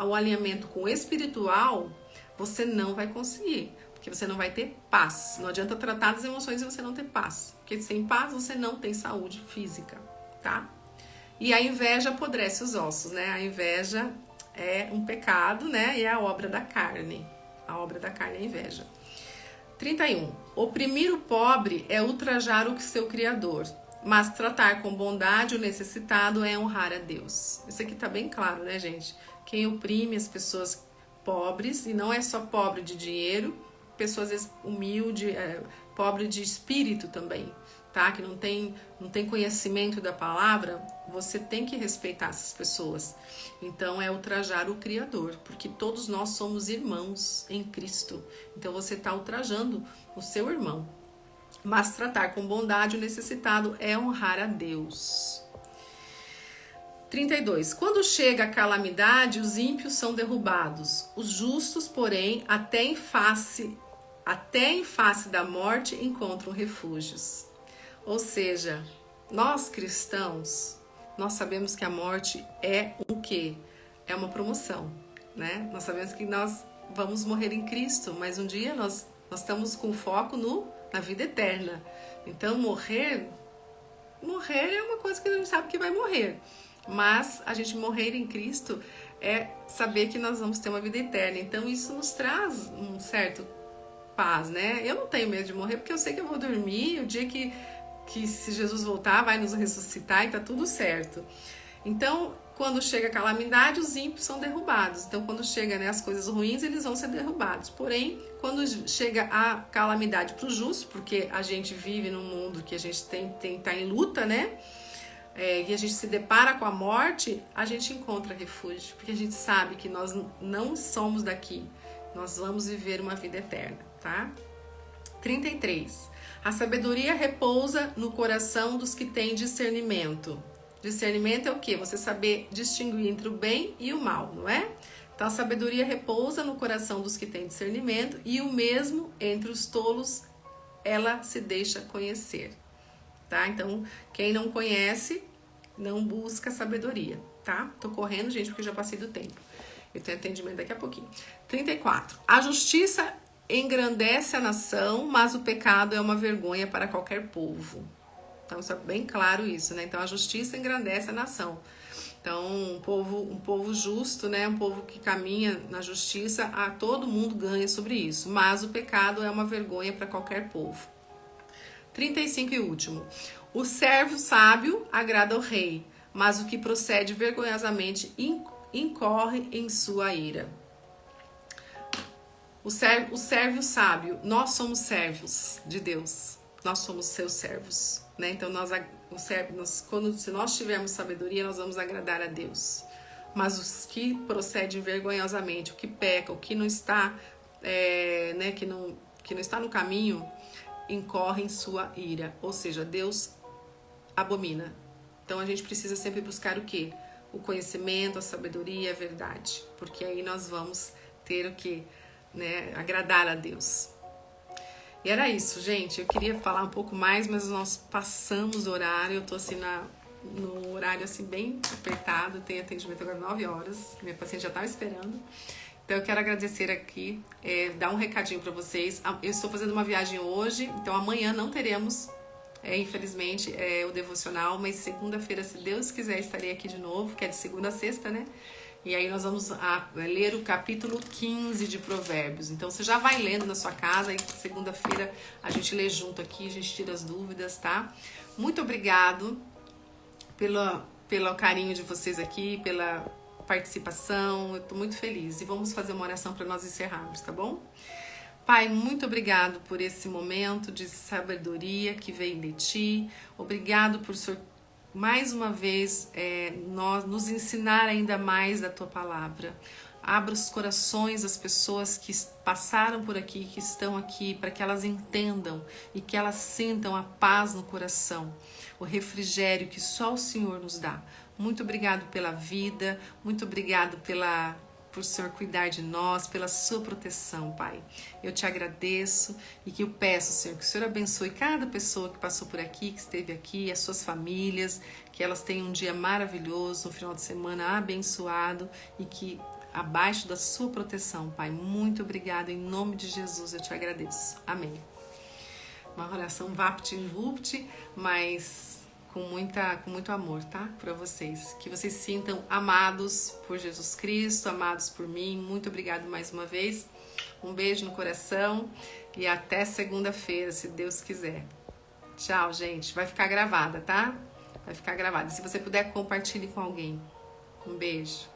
o alinhamento com o espiritual, você não vai conseguir, porque você não vai ter paz. Não adianta tratar das emoções e você não ter paz, porque sem paz você não tem saúde física, tá? E a inveja apodrece os ossos, né? A inveja é um pecado, né? E é a obra da carne. A obra da carne é a inveja. 31. Oprimir o pobre é ultrajar o seu Criador. Mas tratar com bondade o necessitado é honrar a Deus. Isso aqui tá bem claro, né, gente? Quem oprime as pessoas pobres, e não é só pobre de dinheiro, pessoas às vezes humilde, pobre de espírito também, tá? Que não tem conhecimento da palavra, você tem que respeitar essas pessoas. Então é ultrajar o Criador, porque todos nós somos irmãos em Cristo. Então você tá ultrajando o seu irmão. Mas tratar com bondade o necessitado é honrar a Deus. 32. Quando chega a calamidade, os ímpios são derrubados. Os justos, porém, até em face da morte, encontram refúgios. Ou seja, nós cristãos, nós sabemos que a morte é o quê? É uma promoção, né? Nós sabemos que nós vamos morrer em Cristo, mas um dia nós estamos com foco na vida eterna. Então morrer é uma coisa que a gente sabe que vai morrer, mas a gente morrer em Cristo é saber que nós vamos ter uma vida eterna. Então isso nos traz um certo paz, né? Eu não tenho medo de morrer porque eu sei que eu vou dormir, o dia que se Jesus voltar vai nos ressuscitar e tá tudo certo. Então quando chega a calamidade, os ímpios são derrubados. Então, quando chega, né, as coisas ruins, eles vão ser derrubados. Porém, quando chega a calamidade para o justo, porque a gente vive num mundo que a gente tem que estar em luta, né? E a gente se depara com a morte, a gente encontra refúgio. Porque a gente sabe que nós não somos daqui. Nós vamos viver uma vida eterna, tá? 33. A sabedoria repousa no coração dos que têm discernimento. Discernimento é o quê? Você saber distinguir entre o bem e o mal, não é? Então a sabedoria repousa no coração dos que têm discernimento e o mesmo entre os tolos ela se deixa conhecer, tá? Então quem não conhece não busca sabedoria, tá? Tô correndo, gente, porque já passei do tempo. Eu tenho atendimento daqui a pouquinho. 34. A justiça engrandece a nação, mas o pecado é uma vergonha para qualquer povo. Então, isso é bem claro isso, né? Então, a justiça engrandece a nação. Então, um povo justo, né? Um povo que caminha na justiça, todo mundo ganha sobre isso. Mas o pecado é uma vergonha para qualquer povo. 35 e último. O servo sábio agrada ao rei, mas o que procede vergonhosamente incorre em sua ira. O servo sábio, nós somos servos de Deus. Nós somos seus servos. Né? Então, se nós tivermos sabedoria, nós vamos agradar a Deus. Mas os que procedem vergonhosamente, o que peca, o que não está, né, que não está no caminho, incorre em sua ira. Ou seja, Deus abomina. Então, a gente precisa sempre buscar o quê? O conhecimento, a sabedoria, a verdade. Porque aí nós vamos ter o quê? Né? Agradar a Deus. E era isso, gente. Eu queria falar um pouco mais, mas nós passamos o horário. Eu tô assim no horário assim bem apertado, tem atendimento agora 9 horas, minha paciente já estava esperando. Então eu quero agradecer aqui, dar um recadinho para vocês. Eu estou fazendo uma viagem hoje, então amanhã não teremos, infelizmente, o devocional, mas segunda-feira, se Deus quiser, estarei aqui de novo, que é de segunda a sexta, né? E aí nós vamos ler o capítulo 15 de Provérbios. Então você já vai lendo na sua casa e segunda-feira a gente lê junto aqui, a gente tira as dúvidas, tá? Muito obrigado pelo carinho de vocês aqui, pela participação. Eu tô muito feliz. E vamos fazer uma oração para nós encerrarmos, tá bom? Pai, muito obrigado por esse momento de sabedoria que vem de Ti. Obrigado por mais uma vez nos ensinar ainda mais da Tua palavra. Abra os corações das pessoas que passaram por aqui, que estão aqui, para que elas entendam e que elas sintam a paz no coração, o refrigério que só o Senhor nos dá. Muito obrigado pela vida, muito obrigado por o Senhor cuidar de nós, pela sua proteção, Pai. Eu te agradeço e que eu peço, Senhor, que o Senhor abençoe cada pessoa que passou por aqui, que esteve aqui, as suas famílias, que elas tenham um dia maravilhoso, um final de semana abençoado e que abaixo da sua proteção, Pai. Muito obrigado, em nome de Jesus eu te agradeço. Amém. Uma oração vapt-vupt, mas com muito amor, tá? Para vocês. Que vocês se sintam amados por Jesus Cristo, amados por mim. Muito obrigado mais uma vez. Um beijo no coração e até segunda-feira, se Deus quiser. Tchau, gente. Vai ficar gravada, tá? Vai ficar gravada. Se você puder, compartilhe com alguém. Um beijo.